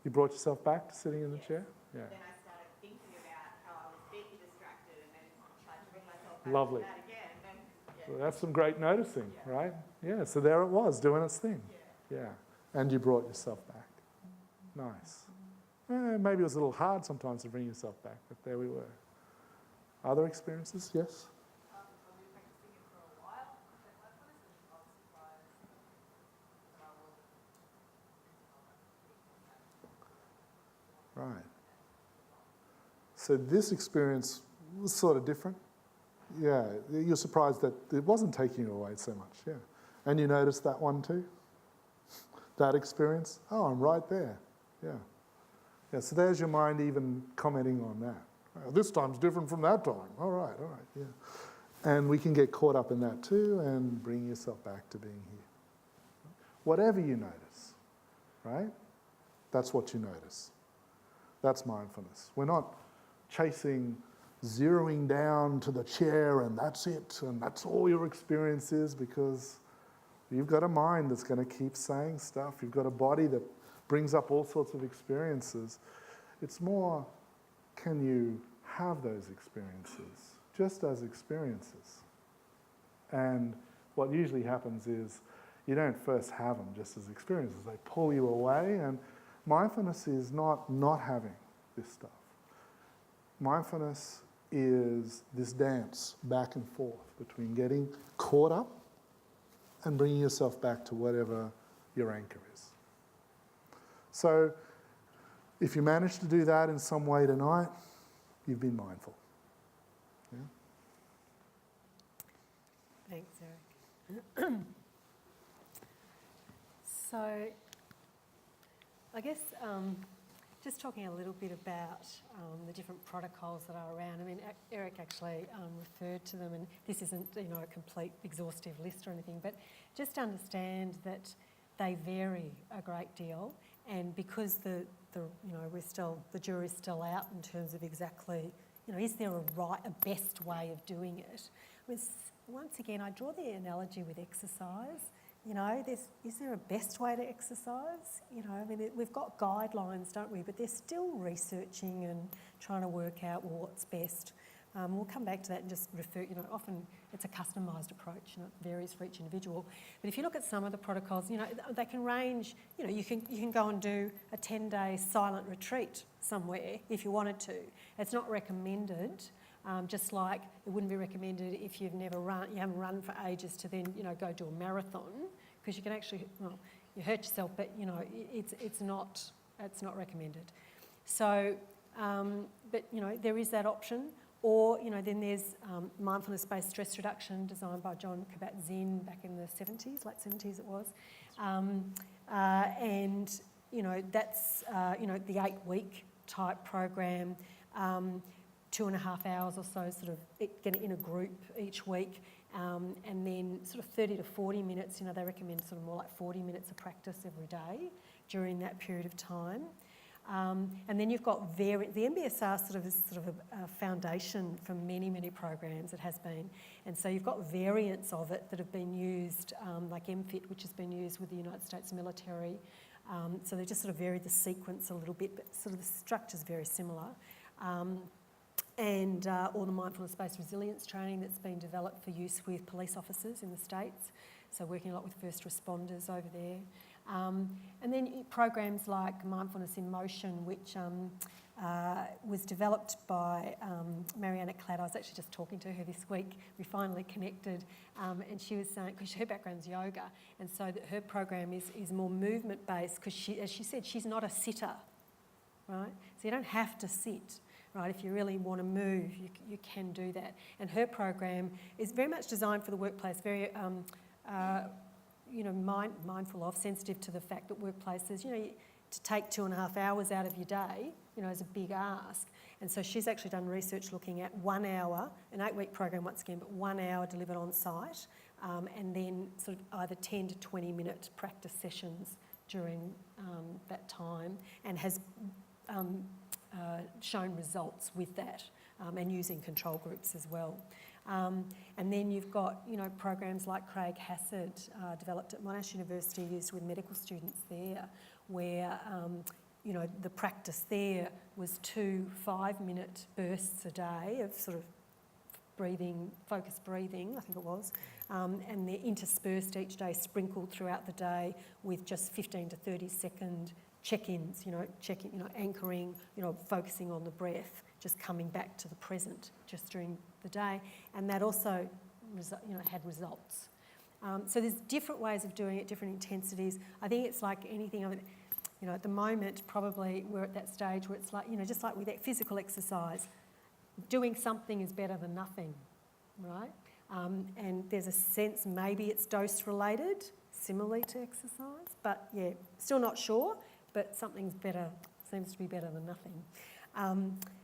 you brought yourself back to sitting in the chair? Yeah. Then I started thinking about how I was being distracted and then tried to bring myself back Lovely. to that again. And, Well, that's some great noticing, right? Yeah, so there it was, doing its thing. Yeah. And you brought yourself back. Nice. Maybe it was a little hard sometimes to bring yourself back, but there we were. Other experiences? Yes? I've been practicing it for a while. But I was surprised that I wasn't. Right. So this experience was sort of different. Yeah, you're surprised that it wasn't taking you away so much, yeah. And you noticed that one too? That experience? Oh, I'm right there, yeah. Yeah, so there's your mind even commenting on that. This time's different from that time. All right, yeah. And we can get caught up in that too and bring yourself back to being here. Whatever you notice, right? That's what you notice. That's mindfulness. We're not chasing, zeroing down to the chair and that's it, and that's all your experience is, because you've got a mind that's going to keep saying stuff. You've got a body that brings up all sorts of experiences. It's more, can you have those experiences just as experiences? And what usually happens is you don't first have them just as experiences. They pull you away, and mindfulness is not having this stuff. Mindfulness is this dance back and forth between getting caught up and bringing yourself back to whatever your anchor is. So if you manage to do that in some way tonight, you've been mindful. Yeah? Thanks, Eric. So, I guess just talking a little bit about the different protocols that are around. I mean, Eric actually referred to them, and this isn't, a complete exhaustive list or anything, but just understand that they vary a great deal, and because the jury's still out in terms of exactly, is there a best way of doing it? Once again, I draw the analogy with exercise. Is there a best way to exercise? We've got guidelines, don't we? But they're still researching and trying to work out what's best. We'll come back to that and just refer, often it's a customised approach, it varies for each individual. But if you look at some of the protocols, they can range, you can go and do a 10-day silent retreat somewhere if you wanted to. It's not recommended, just like it wouldn't be recommended if you haven't run for ages to then, go do a marathon, because you can actually, you hurt yourself, but, it's not recommended. So, but, there is that option. Or, then there's mindfulness-based stress reduction designed by John Kabat-Zinn back in the 70s, late 70s it was. And, that's, the 8-week type program, 2.5 hours or so, sort of getting in a group each week. And then sort of 30 to 40 minutes, they recommend sort of more like 40 minutes of practice every day during that period of time. And then you've got the MBSR is sort of a foundation for many, many programs. It has been. And so you've got variants of it that have been used, like MFIT, which has been used with the United States military. So they just sort of vary the sequence a little bit, but sort of the structure's very similar. And all the mindfulness-based resilience training that's been developed for use with police officers in the States. So working a lot with first responders over there. And then programs like Mindfulness in Motion, which was developed by Mariana Cladd. I was actually just talking to her this week. We finally connected, and she was saying, because her background's yoga, and so that her program is more movement-based, because as she said, she's not a sitter, right? So you don't have to sit. Right, if you really want to move, you can do that. And her program is very much designed for the workplace, very mindful of, sensitive to the fact that workplaces, to take 2.5 hours out of your day, is a big ask. And so she's actually done research looking at 1 hour, an 8-week program once again, but 1 hour delivered on site, and then sort of either 10 to 20 minute practice sessions during that time, and has shown results with that, and using control groups as well. And then you've got, programs like Craig Hassard, developed at Monash University, used with medical students there, where, the practice there was 2 5-minute bursts a day of sort of breathing, focused breathing, I think it was, and they're interspersed each day, sprinkled throughout the day with just 15 to 30 second check-ins, anchoring, focusing on the breath, just coming back to the present just during the day. And that also, had results. So there's different ways of doing it, different intensities. I think it's like anything, at the moment, probably we're at that stage where it's like, just like with that physical exercise, doing something is better than nothing, right? And there's a sense maybe it's dose-related, similarly to exercise, but yeah, still not sure. But something's better, seems to be better than nothing.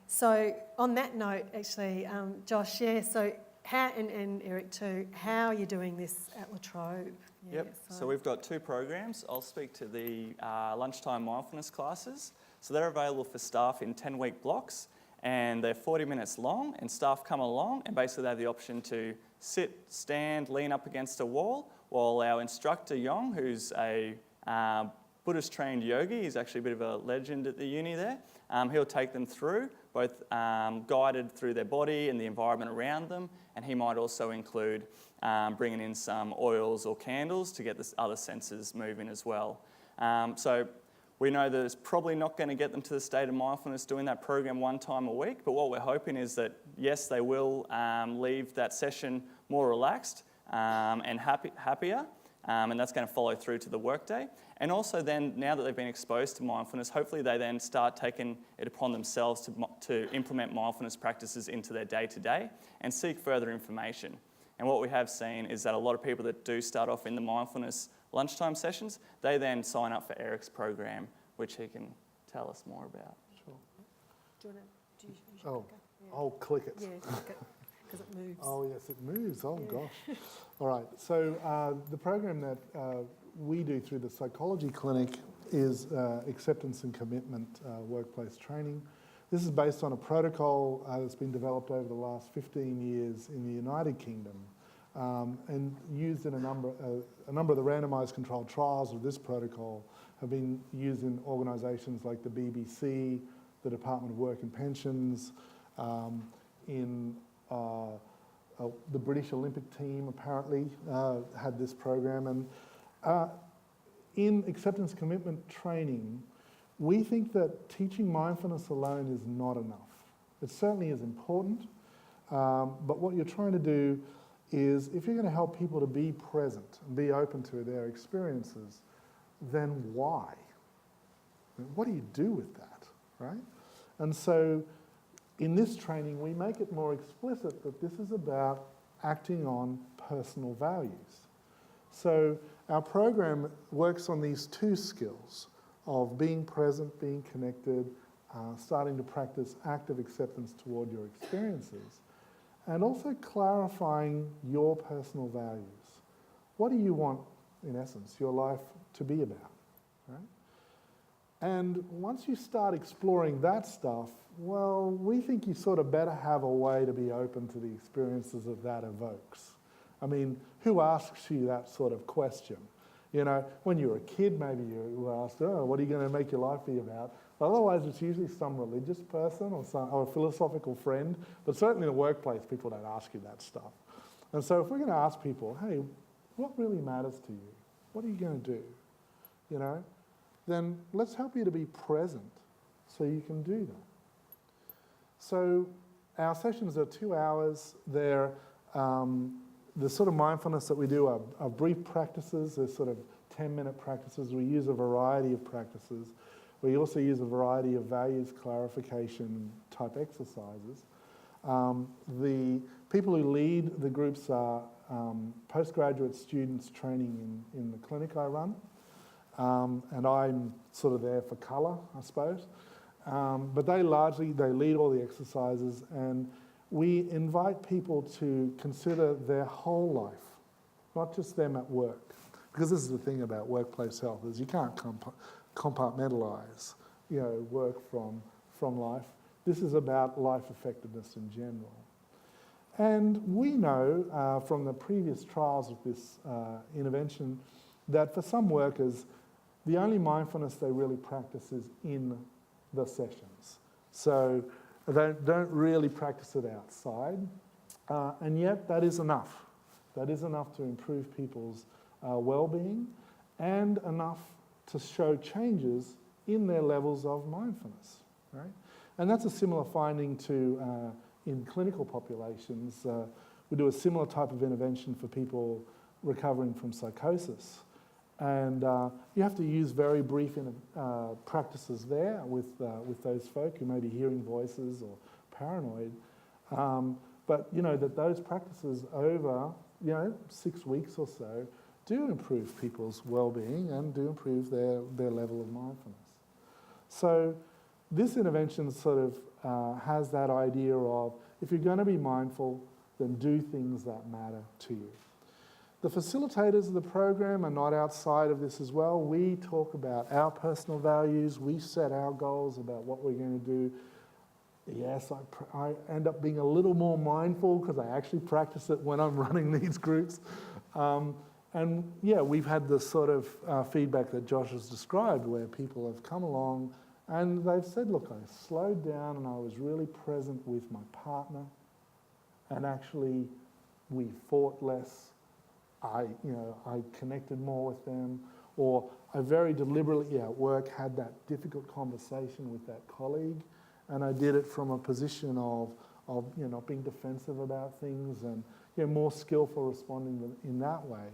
So on that note, actually, Josh, so how, and Eric too, how are you doing this at La Trobe? Yeah, Yep, so we've got 2 programs. I'll speak to the lunchtime mindfulness classes. So they're available for staff in 10-week blocks, and they're 40 minutes long, and staff come along and basically they have the option to sit, stand, lean up against a wall, while our instructor, Yong, who's a Buddhist trained yogi, he's actually a bit of a legend at the uni there. He'll take them through, both guided through their body and the environment around them, and he might also include bringing in some oils or candles to get the other senses moving as well. So we know that it's probably not going to get them to the state of mindfulness doing that program 1 time a week, but what we're hoping is that, yes, they will leave that session more relaxed and happier, and that's going to follow through to the workday. And also then, now that they've been exposed to mindfulness, hopefully they then start taking it upon themselves to implement mindfulness practices into their day-to-day and seek further information. And what we have seen is that a lot of people that do start off in the mindfulness lunchtime sessions, they then sign up for Eric's program, which he can tell us more about. Sure. Do you want to, I'll click it. Yeah, click it, because it moves. Oh, yes, it moves. Oh, gosh. All right. So the program that we do through the psychology clinic is acceptance and commitment workplace training. This is based on a protocol that's been developed over the last 15 years in the United Kingdom and used in a number of the randomised controlled trials of this protocol have been used in organisations like the BBC, the Department of Work and Pensions, in the British Olympic team apparently had this program. And in acceptance commitment training, we think that teaching mindfulness alone is not enough. It certainly is important, but what you're trying to do is, if you're going to help people to be present and be open to their experiences, then why? What do you do with that, right? And so in this training, we make it more explicit that this is about acting on personal values. So our program works on these two skills of being present, being connected, starting to practice active acceptance toward your experiences, and also clarifying your personal values. What do you want, in essence, your life to be about, right? And once you start exploring that stuff, well, we think you sort of better have a way to be open to the experiences that that evokes. I mean, who asks you that sort of question? You know, when you were a kid, maybe you were asked, oh, what are you going to make your life be about? Otherwise, it's usually some religious person or a philosophical friend. But certainly in the workplace, people don't ask you that stuff. And so if we're going to ask people, hey, what really matters to you? What are you going to do? You know, then let's help you to be present so you can do that. So our sessions are 2 hours. They're the sort of mindfulness that we do are brief practices. They're sort of 10-minute practices. We use a variety of practices. We also use a variety of values clarification type exercises. The people who lead the groups are postgraduate students training in the clinic I run. And I'm sort of there for colour, I suppose. But they lead all the exercises, and we invite people to consider their whole life, not just them at work. Because this is the thing about workplace health, is you can't compartmentalise, you know, work from life. This is about life effectiveness in general. And we know from the previous trials of this intervention that for some workers, the only mindfulness they really practice is in the sessions. So they don't really practice it outside. And yet that is enough. That is enough to improve people's well-being and enough to show changes in their levels of mindfulness, right? And that's a similar finding to in clinical populations. We do a similar type of intervention for people recovering from psychosis. And you have to use very brief practices there with those folk who may be hearing voices or paranoid. But you know that those practices over 6 weeks or so do improve people's well-being and do improve their level of mindfulness. So this intervention sort of has that idea of, if you're going to be mindful, then do things that matter to you. The facilitators of the program are not outside of this as well. We talk about our personal values. We set our goals about what we're going to do. Yes, I end up being a little more mindful because I actually practice it when I'm running these groups. And yeah, we've had the sort of feedback that Josh has described, where people have come along and they've said, look, I slowed down and I was really present with my partner, and actually we fought less. I connected more with them, or I very deliberately at work had that difficult conversation with that colleague, and I did it from a position of not being defensive about things, and more skillful responding in that way.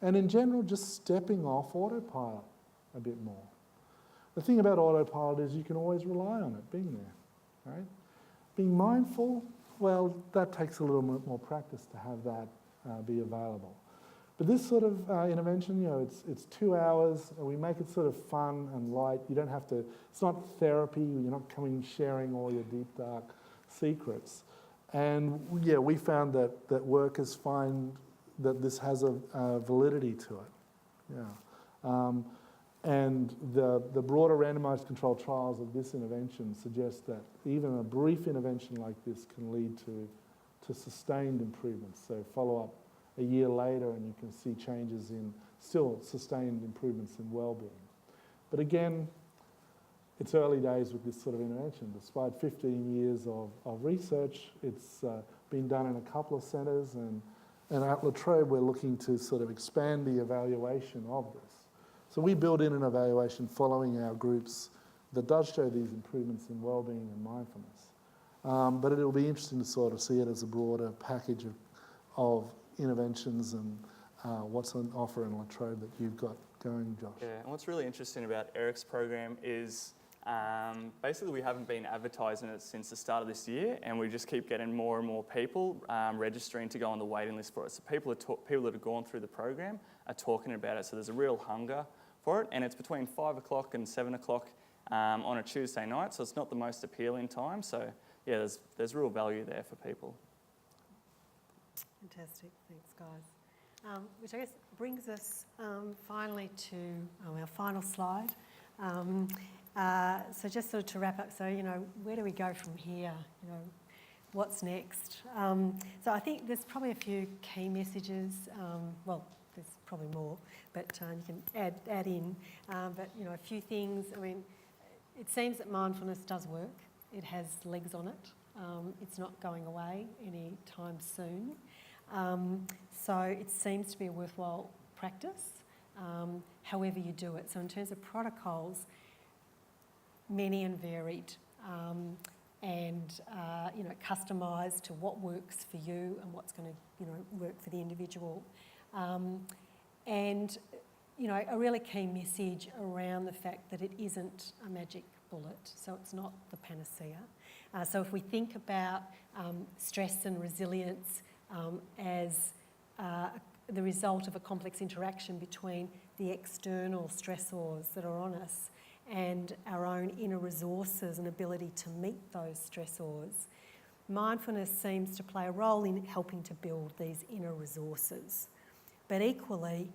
And in general, just stepping off autopilot a bit more. The thing about autopilot is you can always rely on it being there, right? Being mindful, well, that takes a little bit more practice to have that be available. But this sort of intervention, it's 2 hours, and we make it sort of fun and light. You don't have to, it's not therapy, you're not coming sharing all your deep, dark secrets. And yeah, we found that workers find that this has a validity to it. Yeah. And the broader randomized controlled trials of this intervention suggest that even a brief intervention like this can lead to sustained improvements. So follow up a year later and you can see changes in still sustained improvements in well-being. But again, it's early days with this sort of intervention. Despite 15 years of research, it's been done in a couple of centres, and at La Trobe we're looking to sort of expand the evaluation of this. So we build in an evaluation following our groups that does show these improvements in wellbeing and mindfulness. But it'll be interesting to sort of see it as a broader package of interventions and what's on offer in La Trobe that you've got going, Josh. Yeah, and what's really interesting about Eric's program is basically we haven't been advertising it since the start of this year, and we just keep getting more and more people registering to go on the waiting list for it. So people that have gone through the program are talking about it, so there's a real hunger for it, and it's between 5 o'clock and 7 o'clock on a Tuesday night, so it's not the most appealing time. So yeah, there's real value there for people. Fantastic, thanks guys. Which I guess brings us finally to our final slide. So just sort of to wrap up, so where do we go from here? What's next? So I think there's probably a few key messages. Well, there's probably more, but you can add in. But a few things. I mean, it seems that mindfulness does work. It has legs on it. It's not going away anytime soon. So it seems to be a worthwhile practice, however you do it. So in terms of protocols, many and varied, and customised to what works for you and what's going to work for the individual. And a really key message around the fact that it isn't a magic bullet, so it's not the panacea. So if we think about stress and resilience as the result of a complex interaction between the external stressors that are on us and our own inner resources and ability to meet those stressors, mindfulness seems to play a role in helping to build these inner resources. But equally,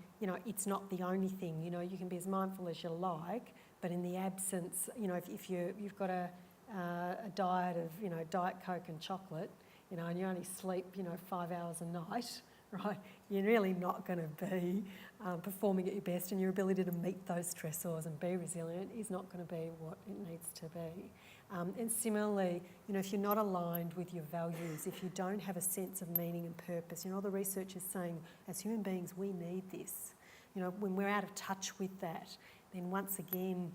it's not the only thing. You can be as mindful as you like, but in the absence, if you've got a diet of, Diet Coke and chocolate, and you only sleep, 5 hours a night, right? You're really not going to be performing at your best, and your ability to meet those stressors and be resilient is not going to be what it needs to be. And similarly, if you're not aligned with your values, if you don't have a sense of meaning and purpose, the research is saying as human beings we need this. When we're out of touch with that, then once again,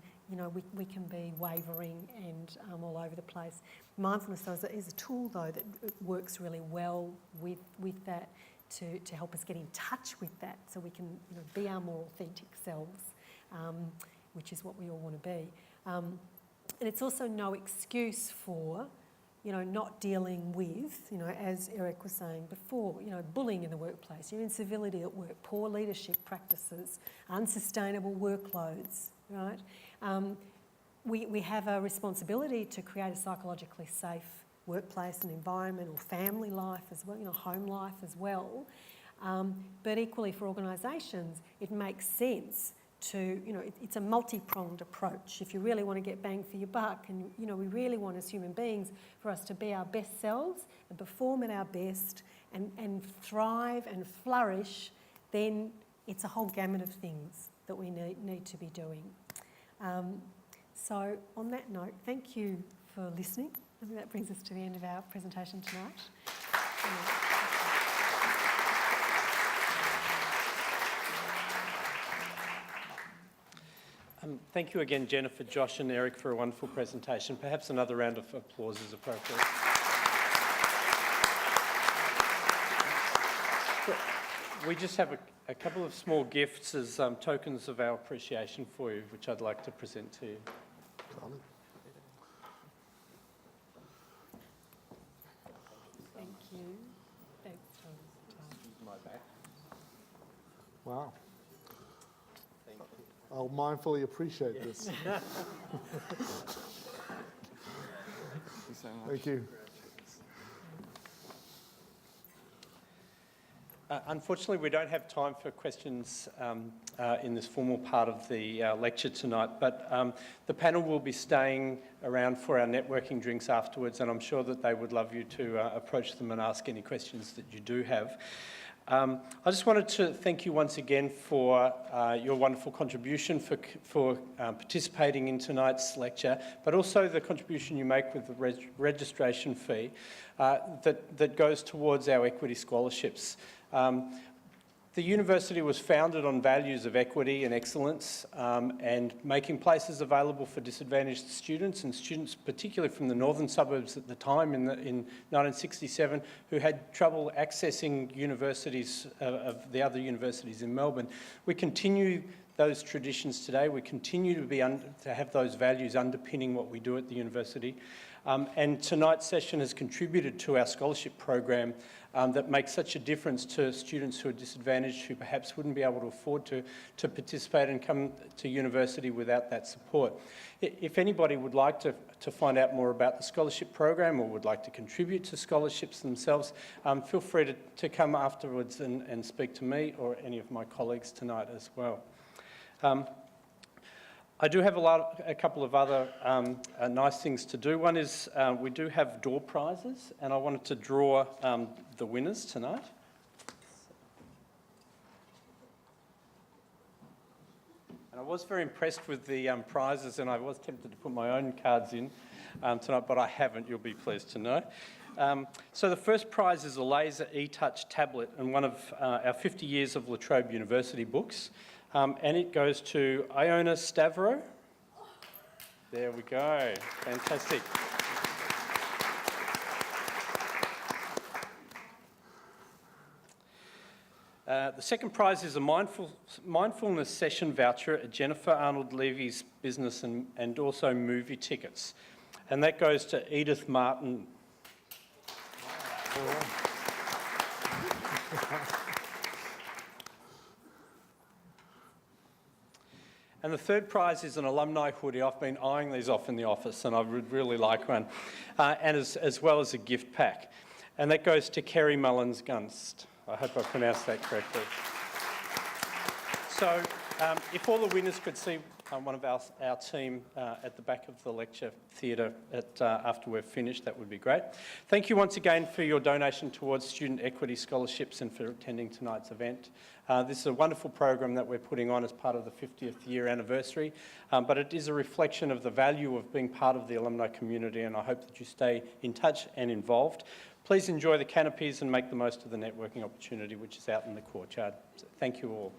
we can be wavering and all over the place. Mindfulness though, is a tool though that works really well with that to help us get in touch with that, so we can be our more authentic selves, which is what we all want to be. And it's also no excuse for, not dealing with, as Eric was saying before, bullying in the workplace, incivility at work, poor leadership practices, unsustainable workloads, right? We have a responsibility to create a psychologically safe workplace and environment, or family life as well, home life as well. But equally for organisations, it makes sense to, it's a multi-pronged approach. If you really want to get bang for your buck, and we really want as human beings for us to be our best selves and perform at our best and thrive and flourish, then it's a whole gamut of things that we need to be doing. So on that note, thank you for listening. I think that brings us to the end of our presentation tonight. Thank you again, Jennifer, Josh and Eric, for a wonderful presentation. Perhaps another round of applause is appropriate. We just have a couple of small gifts as tokens of our appreciation for you, which I'd like to present to you. Thank you. Thanks, Tom. My back. Wow. I'll mindfully appreciate this. Thank you so much. Thank you. Unfortunately, we don't have time for questions in this formal part of the lecture tonight, but the panel will be staying around for our networking drinks afterwards, and I'm sure that they would love you to approach them and ask any questions that you do have. I just wanted to thank you once again for your wonderful contribution, for participating in tonight's lecture, but also the contribution you make with the registration fee that goes towards our equity scholarships. The university was founded on values of equity and excellence and making places available for disadvantaged students, and students particularly from the northern suburbs at the time in 1967 who had trouble accessing universities of the other universities in Melbourne. We continue those traditions today. We continue to have those values underpinning what we do at the university. And tonight's session has contributed to our scholarship program that makes such a difference to students who are disadvantaged, who perhaps wouldn't be able to afford to participate and come to university without that support. If anybody would like to find out more about the scholarship program or would like to contribute to scholarships themselves, feel free to come afterwards and speak to me or any of my colleagues tonight as well. I do have a couple of other nice things to do. One is we do have door prizes, and I wanted to draw the winners tonight. And I was very impressed with the prizes, and I was tempted to put my own cards in tonight, but I haven't, you'll be pleased to know. So the first prize is a laser e-touch tablet and one of our 50 Years of La Trobe University books. And it goes to Iona Stavro. There we go. Fantastic. The second prize is a mindfulness session voucher at Jennifer Arnold Levy's business and also movie tickets. And that goes to Edith Martin. And the third prize is an alumni hoodie. I've been eyeing these off in the office and I would really like one, and as well as a gift pack. And that goes to Kerry Mullins-Gunst. I hope I pronounced that correctly. So if all the winners could see one of our team at the back of the lecture theatre after we're finished, that would be great. Thank you once again for your donation towards student equity scholarships and for attending tonight's event. This is a wonderful program that we're putting on as part of the 50th year anniversary, but it is a reflection of the value of being part of the alumni community, and I hope that you stay in touch and involved. Please enjoy the canopies and make the most of the networking opportunity which is out in the courtyard. So thank you all.